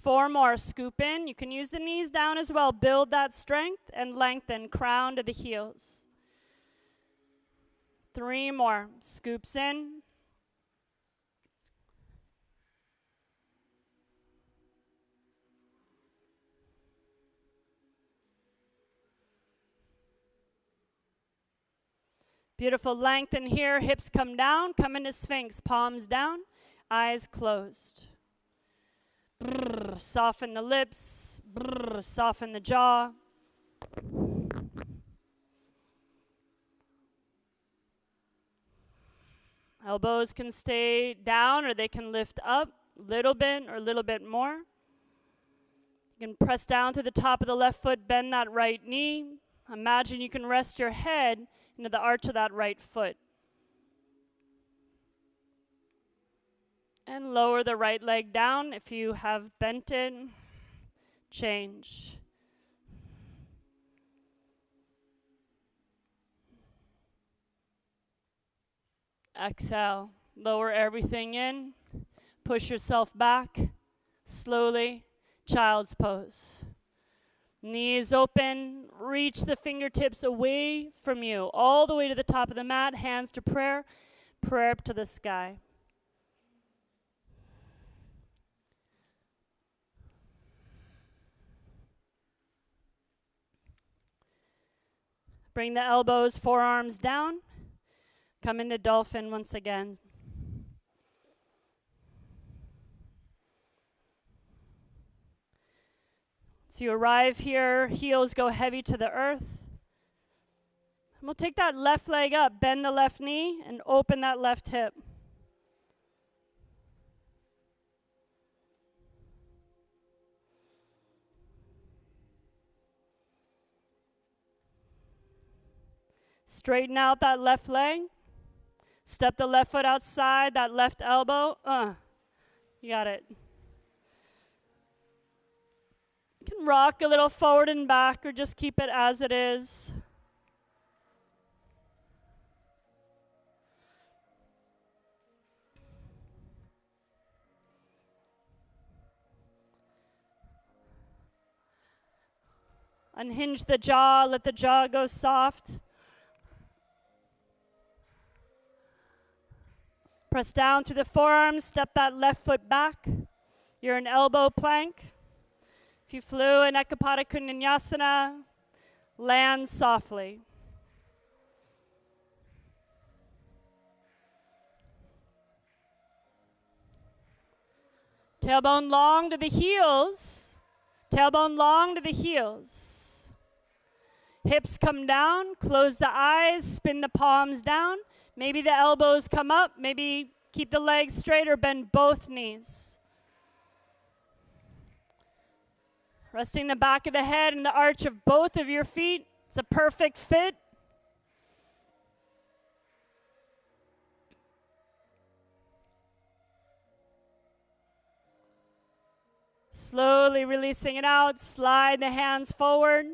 4 more, scoop in. You can use the knees down as well. Build that strength and lengthen, crown to the heels. 3 more, scoops in. Beautiful, lengthen here, hips come down, come into Sphinx, palms down, eyes closed. Brrr, soften the lips, brrr, soften the jaw. Elbows can stay down or they can lift up a little bit or a little bit more. You can press down to the top of the left foot, bend that right knee. Imagine you can rest your head into the arch of that right foot. And lower the right leg down if you have bent it. Change. Exhale. Lower everything in. Push yourself back. Slowly. Child's pose. Knees open. Reach the fingertips away from you. All the way to the top of the mat. Hands to prayer. Prayer up to the sky. Bring the elbows, forearms down. Come into dolphin once again. So you arrive here, heels go heavy to the earth. We'll take that left leg up, bend the left knee, and open that left hip. Straighten out that left leg. Step the left foot outside, that left elbow. You got it. You can rock a little forward and back or just keep it as it is. Unhinge the jaw, let the jaw go soft. Press down through the forearms, step that left foot back. You're in elbow plank. If you flew in Ekapada Kundinyasana, land softly. Tailbone long to the heels. Tailbone long to the heels. Hips come down, close the eyes, spin the palms down. Maybe the elbows come up, maybe keep the legs straight or bend both knees. Resting the back of the head and the arch of both of your feet. It's a perfect fit. Slowly releasing it out, slide the hands forward.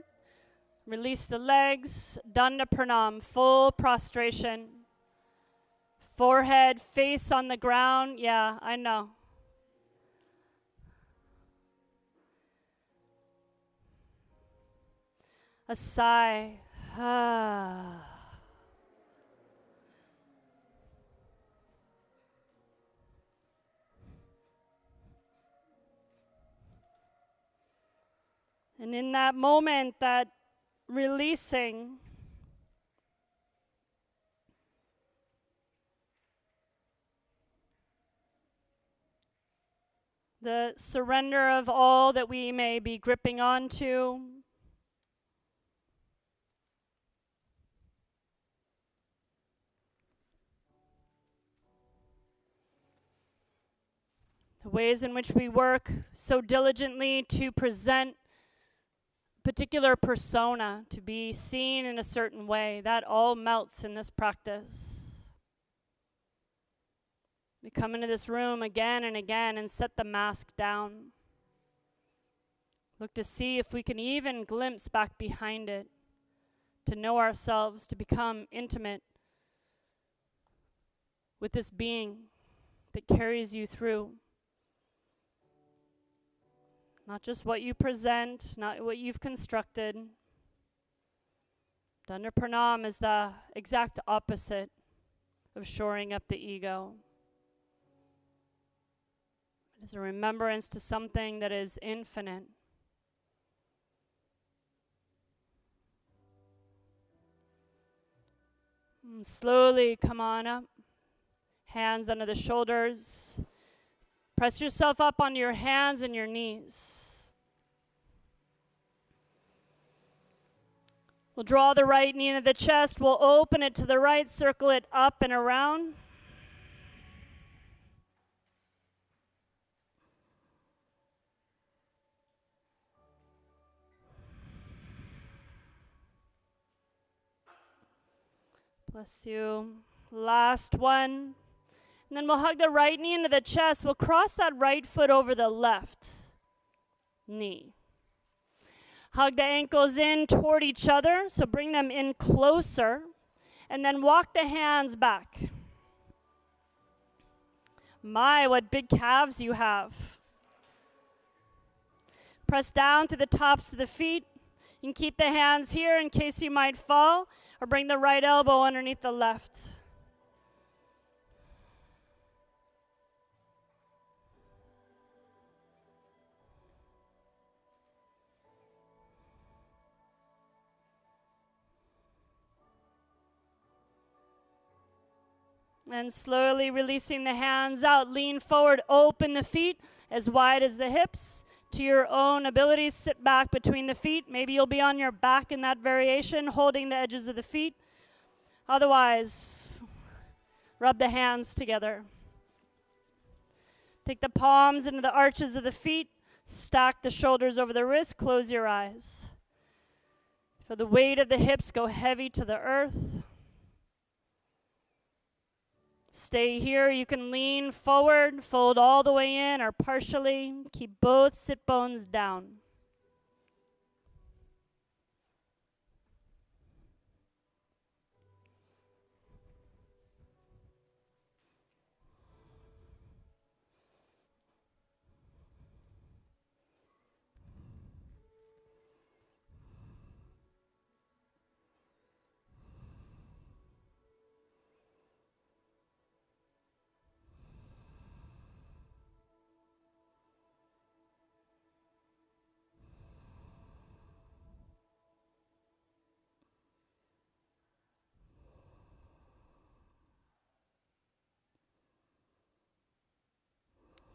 Release the legs, Danda Pranam, full prostration. Forehead, face on the ground. Yeah, I know. A sigh. And in that moment, that releasing, the surrender of all that we may be gripping onto, the ways in which we work so diligently to present particular persona, to be seen in a certain way, that all melts in this practice. We come into this room again and again and set the mask down. Look to see if we can even glimpse back behind it, to know ourselves, to become intimate with this being that carries you through. Not just what you present, not what you've constructed. Danda Pranam is the exact opposite of shoring up the ego. It is a remembrance to something that is infinite. And slowly come on up. Hands under the shoulders. Press yourself up onto your hands and your knees. We'll draw the right knee into the chest. We'll open it to the right, circle it up and around. Bless you. Last one. And then we'll hug the right knee into the chest. We'll cross that right foot over the left knee. Hug the ankles in toward each other, so bring them in closer. And then walk the hands back. My, what big calves you have. Press down to the tops of the feet. You can keep the hands here in case you might fall, or bring the right elbow underneath the left. And slowly releasing the hands out, lean forward, open the feet as wide as the hips. To your own ability, sit back between the feet. Maybe you'll be on your back in that variation, holding the edges of the feet. Otherwise, rub the hands together. Take the palms into the arches of the feet. Stack the shoulders over the wrist. Close your eyes. Feel the weight of the hips go heavy to the earth. Stay here. You can lean forward, fold all the way in or partially. Keep both sit bones down.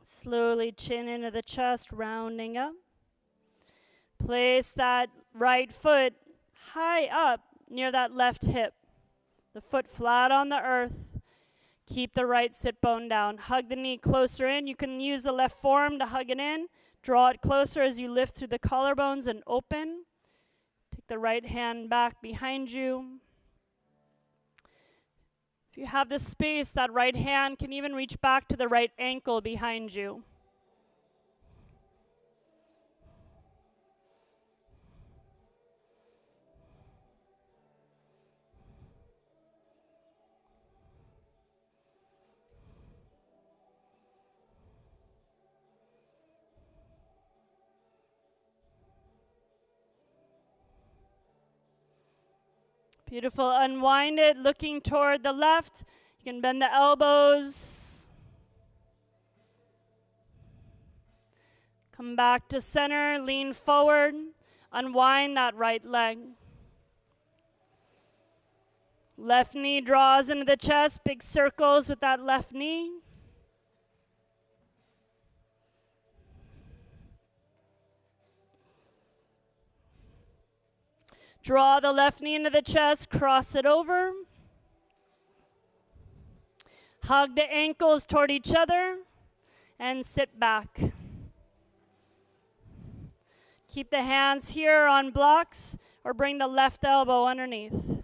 Slowly chin into the chest, rounding up. Place that right foot high up near that left hip. The foot flat on the earth. Keep the right sit bone down. Hug the knee closer in. You can use the left forearm to hug it in. Draw it closer as you lift through the collarbones and open. Take the right hand back behind you. If you have the space, that right hand can even reach back to the right ankle behind you. Beautiful. Unwind it, looking toward the left. You can bend the elbows. Come back to center, lean forward. Unwind that right leg. Left knee draws into the chest, big circles with that left knee. Draw the left knee into the chest, cross it over. Hug the ankles toward each other and sit back. Keep the hands here on blocks or bring the left elbow underneath.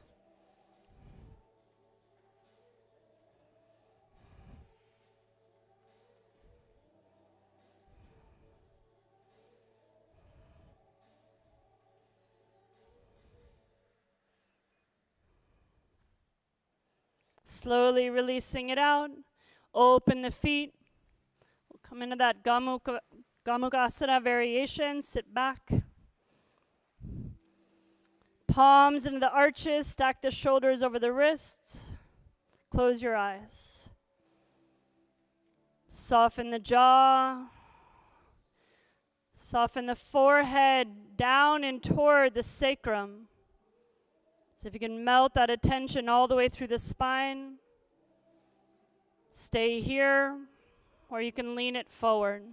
Slowly releasing it out. Open the feet. We'll come into that Gomukhasana variation. Sit back. Palms into the arches. Stack the shoulders over the wrists. Close your eyes. Soften the jaw. Soften the forehead down and toward the sacrum. So if you can melt that attention all the way through the spine, stay here, or you can lean it forward.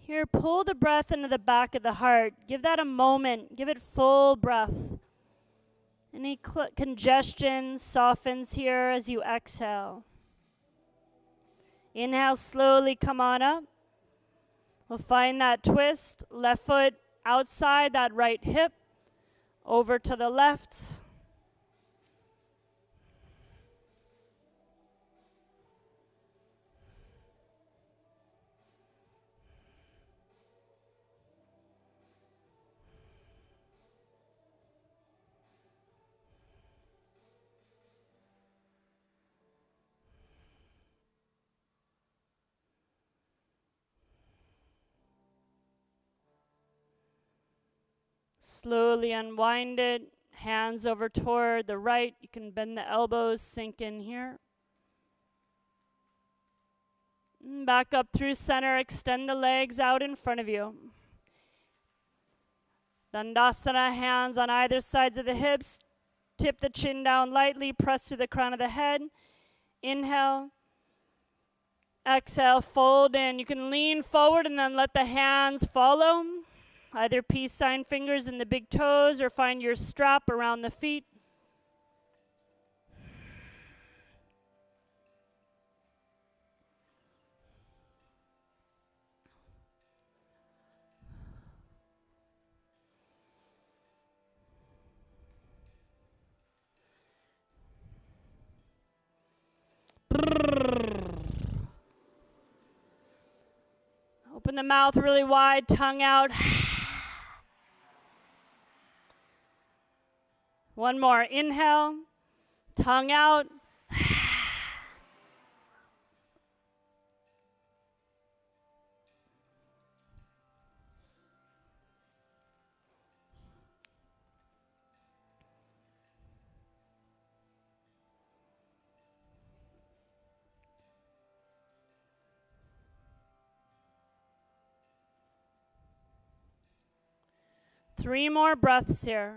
Here, pull the breath into the back of the heart. Give that a moment. Give it full breath. Any congestion softens here as you exhale. Inhale, slowly come on up. We'll find that twist. Left foot outside that right hip. Over to the left. Slowly unwind it. Hands over toward the right. You can bend the elbows, sink in here. Back up through center. Extend the legs out in front of you. Dandasana, hands on either sides of the hips. Tip the chin down lightly. Press to the crown of the head. Inhale. Exhale, fold in. You can lean forward and then let the hands follow. Either peace sign fingers in the big toes or find your strap around the feet. Open the mouth really wide, tongue out. One more. Inhale, tongue out. Three more breaths here.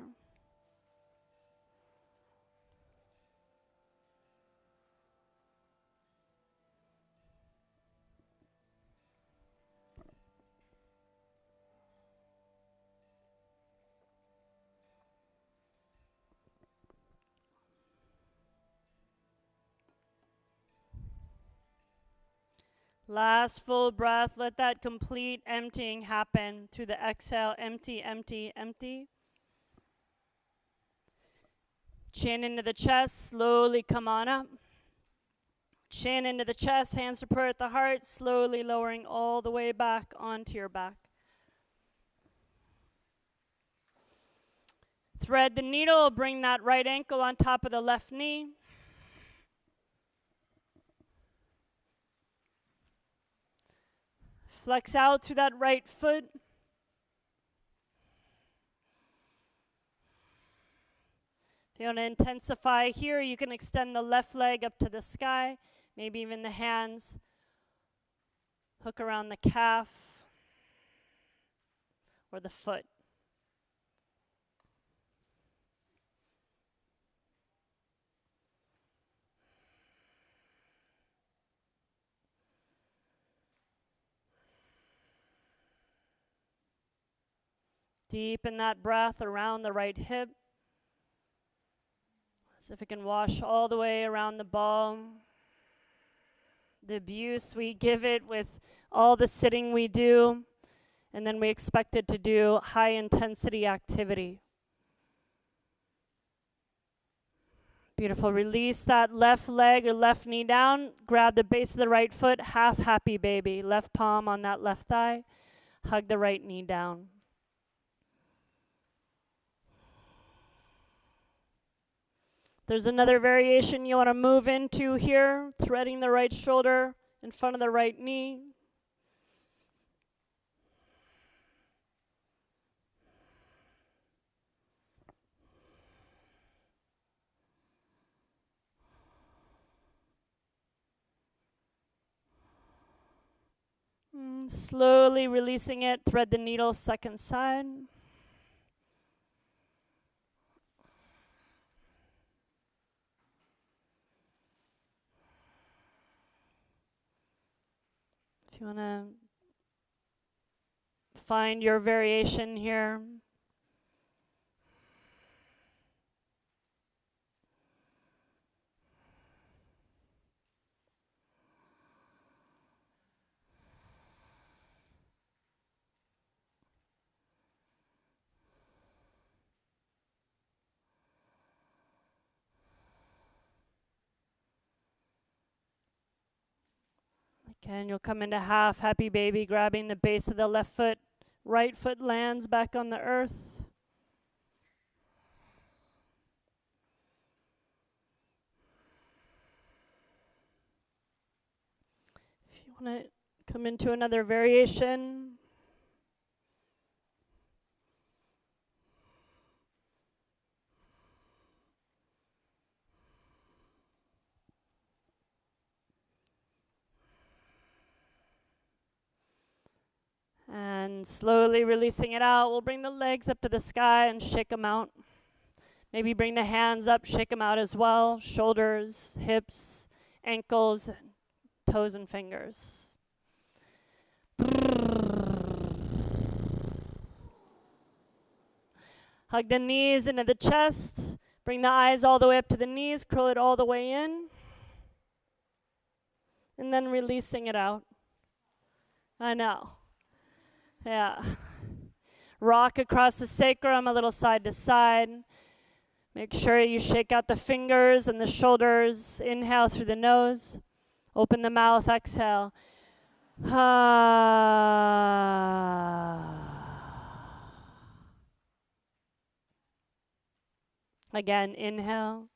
Last full breath. Let that complete emptying happen through the exhale. Empty, empty, empty. Chin into the chest. Slowly come on up. Chin into the chest. Hands support at the heart. Slowly lowering all the way back onto your back. Thread the needle. Bring that right ankle on top of the left knee. Flex out through that right foot. If you want to intensify here, you can extend the left leg up to the sky, maybe even the hands. Hook around the calf or the foot. Deepen that breath around the right hip. As if it can wash all the way around the ball. The abuse we give it with all the sitting we do, and then we expect it to do high intensity activity. Beautiful. Release that left leg or left knee down. Grab the base of the right foot. Half happy baby. Left palm on that left thigh. Hug the right knee down. There's another variation you want to move into here, threading the right shoulder in front of the right knee. Slowly releasing it, thread the needle second side. If you want to find your variation here. Again, you'll come into half happy baby, grabbing the base of the left foot. Right foot lands back on the earth. If you want to come into another variation. And slowly releasing it out, we'll bring the legs up to the sky and shake them out. Maybe bring the hands up, shake them out as well. Shoulders, hips, ankles, toes and fingers. Hug the knees into the chest. Bring the eyes all the way up to the knees. Curl it all the way in. And then releasing it out. I know. Yeah. Rock across the sacrum, a little side to side. Make sure you shake out the fingers and the shoulders. Inhale through the nose. Open the mouth, exhale. Again, inhale.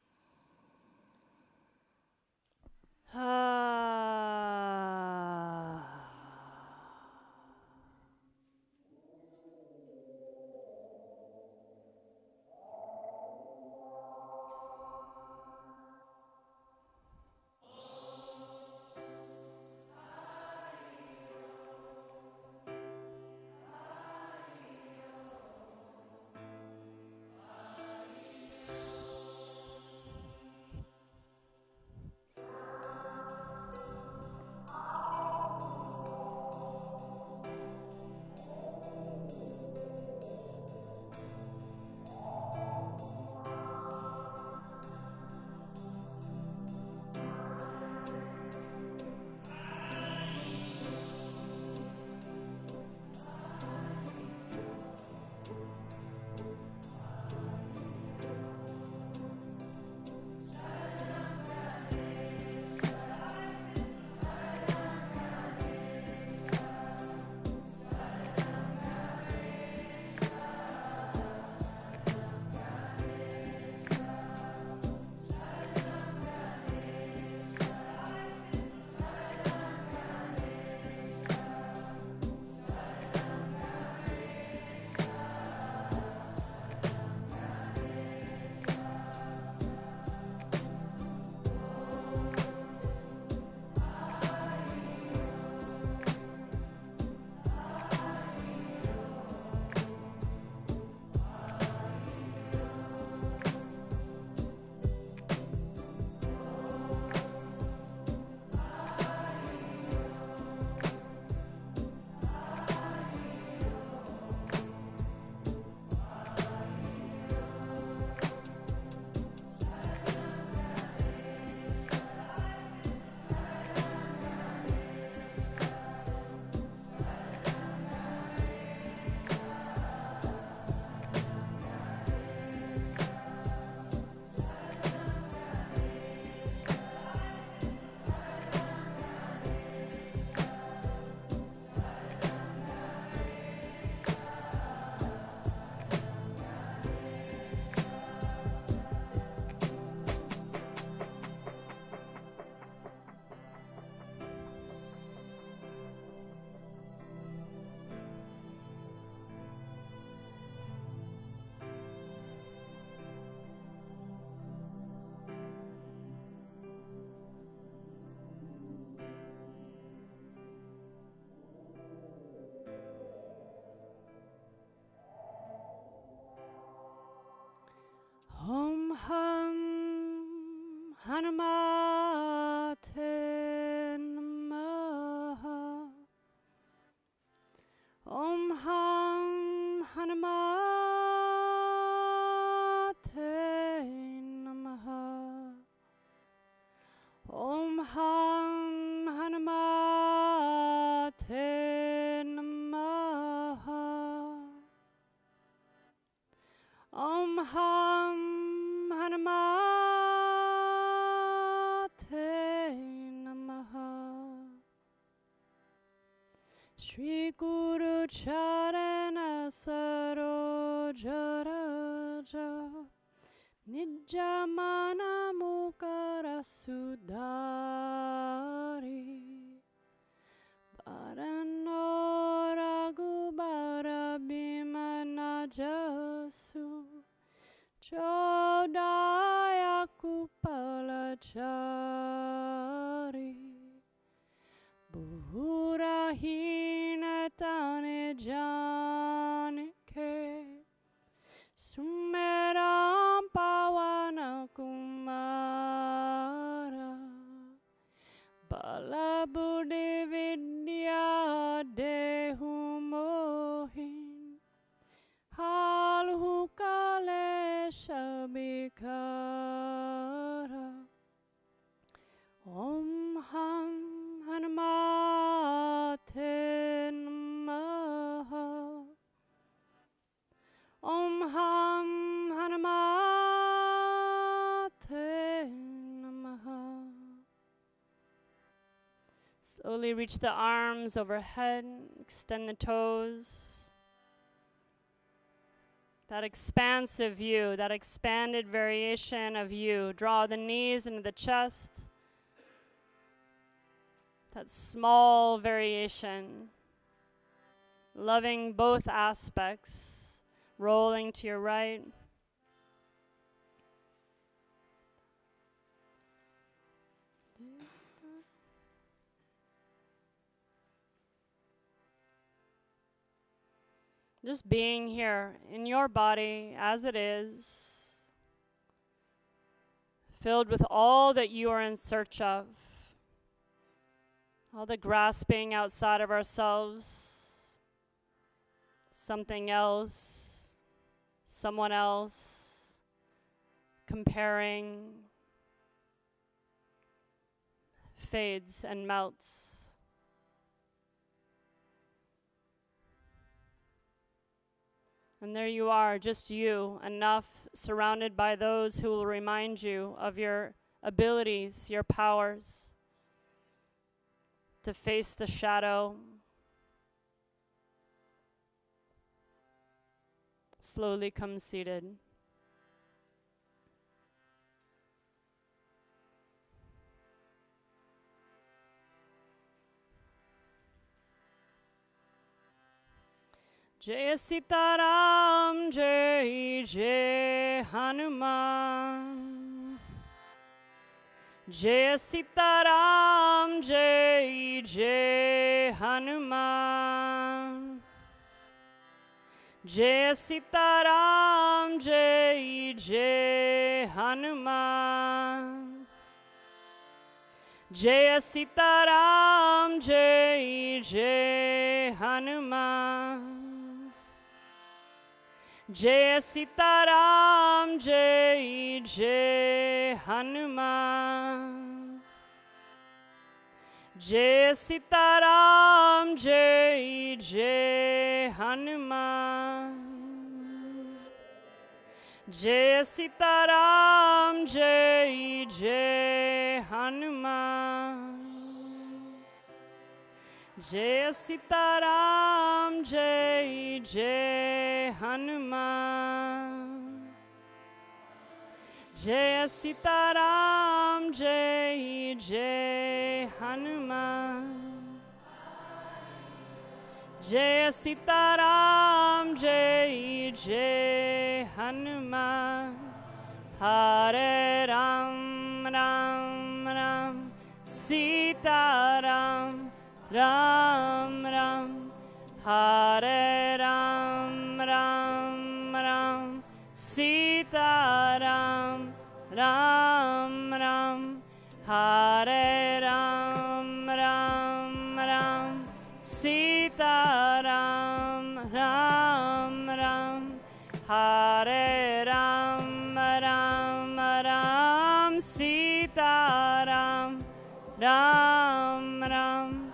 Om Ham Hanumate Namaha. Om Ham Hanumate Namaha. Om Ham Hanumate Namaha. Om Ham Hanumate Namaha. Shri Guru Charana Saroja Raja Nijamana Mukara Sudari Barano Raghubara Bhimana Jasu Chodaya Kupalachari Buhurahina tane janike sumeram pawana kumara bala buddhi vidya dehu mohin halhu kalesha bikara Om Ham Hanumate Namaha Om Ham Hanumate Namaha. Slowly reach the arms overhead, extend the toes. That expansive view, that expanded variation of you. Draw the knees into the chest. That small variation, loving both aspects, rolling to your right. Just being here in your body as it is, filled with all that you are in search of. All the grasping outside of ourselves, something else, someone else, comparing, fades and melts. And there you are, just you, enough, surrounded by those who will remind you of your abilities, your powers, to face the shadow. Slowly come seated. Jai Sitaram, Jai Jai Hanuman. Jai Sitaram, Jai Jai Hanuman. Jai Sitaram, Jai Jai Hanuman. Jai Sitaram, Jai Jai Hanuman. Jai Sitaram, Jai Jai Hanuman. Jai Sitaram, Jai Jai Hanuman. Jai Sitaram, Jai Jai Hanuman. Jai Sitaram, Jai Jai Hanuman. Jai Sitaram, Jai Jai Hanuman. Jai Sitaram, Jai Jai Hanuman. Hare Ram, Ram Ram, Sitaram, Ram Ram. Hare Ram, Ram Ram, Sitaram, Ram Ram. Hare Ram, Ram Ram, Sitaram, Ram Ram. Hare Ram, Ram Ram, Sitaram, Ram Ram.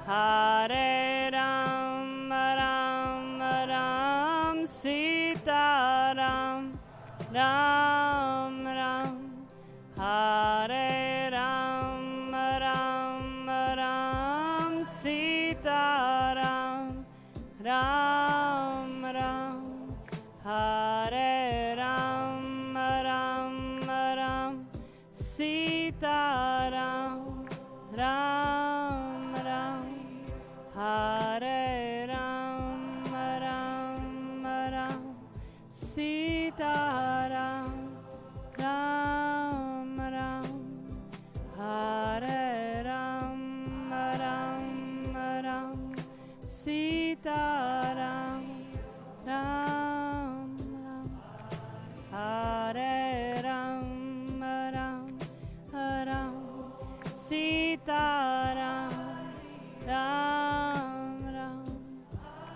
Hare Ram, Ram Ram, Sitaram, Ram Ram. Hare Ram, Ram Ram, Sitaram, Ram Ram. Hare Ram, Ram Ram, Sitaram, Ram Ram. Hare Ram, Ram Ram, Sitaram, Ram Ram. Hare Ram, Ram Ram, Sitaram. Sitaram, Ram Ram,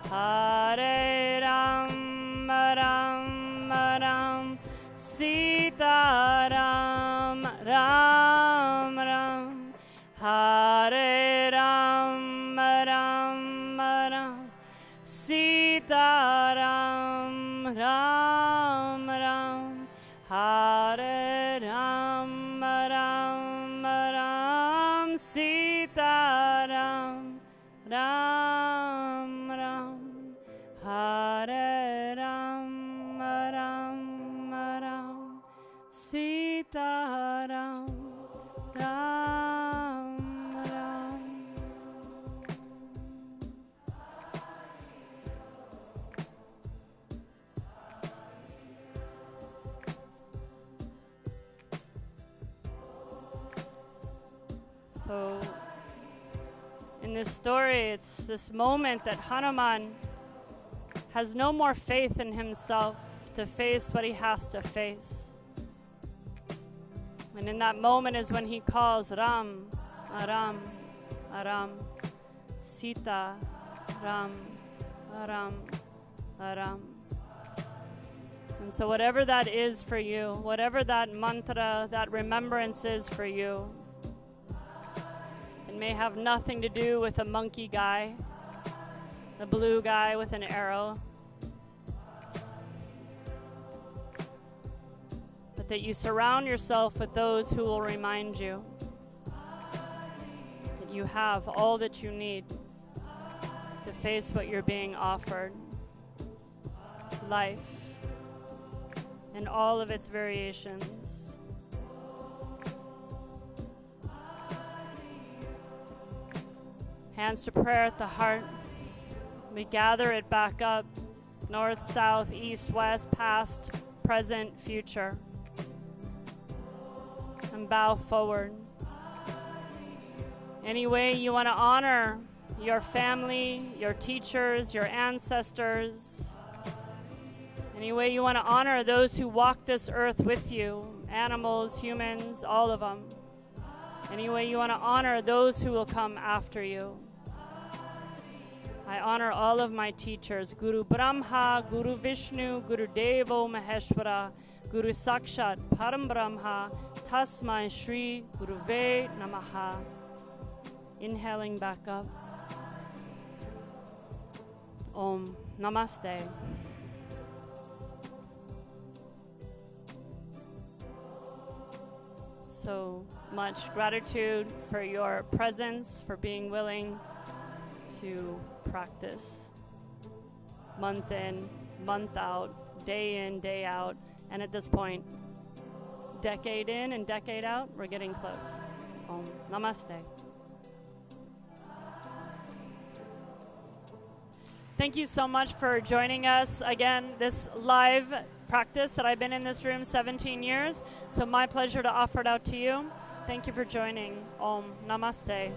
Hare Ram Ram Ram, Sitaram, Ram Ram, Hare Ram Ram Ram, Sitaram, Ram Ram, Hare Ram Ram Ram, Sitaram, Ram Ram, Hare Ram Ram Ram, Sitaram, Ram Ram. So, in this story, it's this moment that Hanuman has no more faith in himself to face what he has to face. And in that moment is when he calls Ram, Aram, Aram, Sita, Ram, Aram, Aram. And so whatever that is for you, whatever that mantra, that remembrance is for you, it may have nothing to do with a monkey guy, the blue guy with an arrow, but that you surround yourself with those who will remind you that you have all that you need to face what you're being offered, life, and all of its variations. Hands to prayer at the heart. We gather it back up, north, south, east, west, past, present, future. And bow forward. Any way you want to honor your family, your teachers, your ancestors. Any way you want to honor those who walk this earth with you, animals, humans, all of them. Any way you want to honor those who will come after you. I honor all of my teachers, Guru Brahma, Guru Vishnu, Guru Devo Maheshwara, Guru Sakshat Param Brahma, Tasmai Shri Guruve Namaha. Inhaling back up. Om Namaste. So much gratitude for your presence, for being willing to practice month in, month out, day in, day out, and at this point, decade in and decade out, we're getting close. Om Namaste. Thank you so much for joining us again, this live practice that I've been in this room 17 years, so my pleasure to offer it out to you. Thank you for joining. Om Namaste.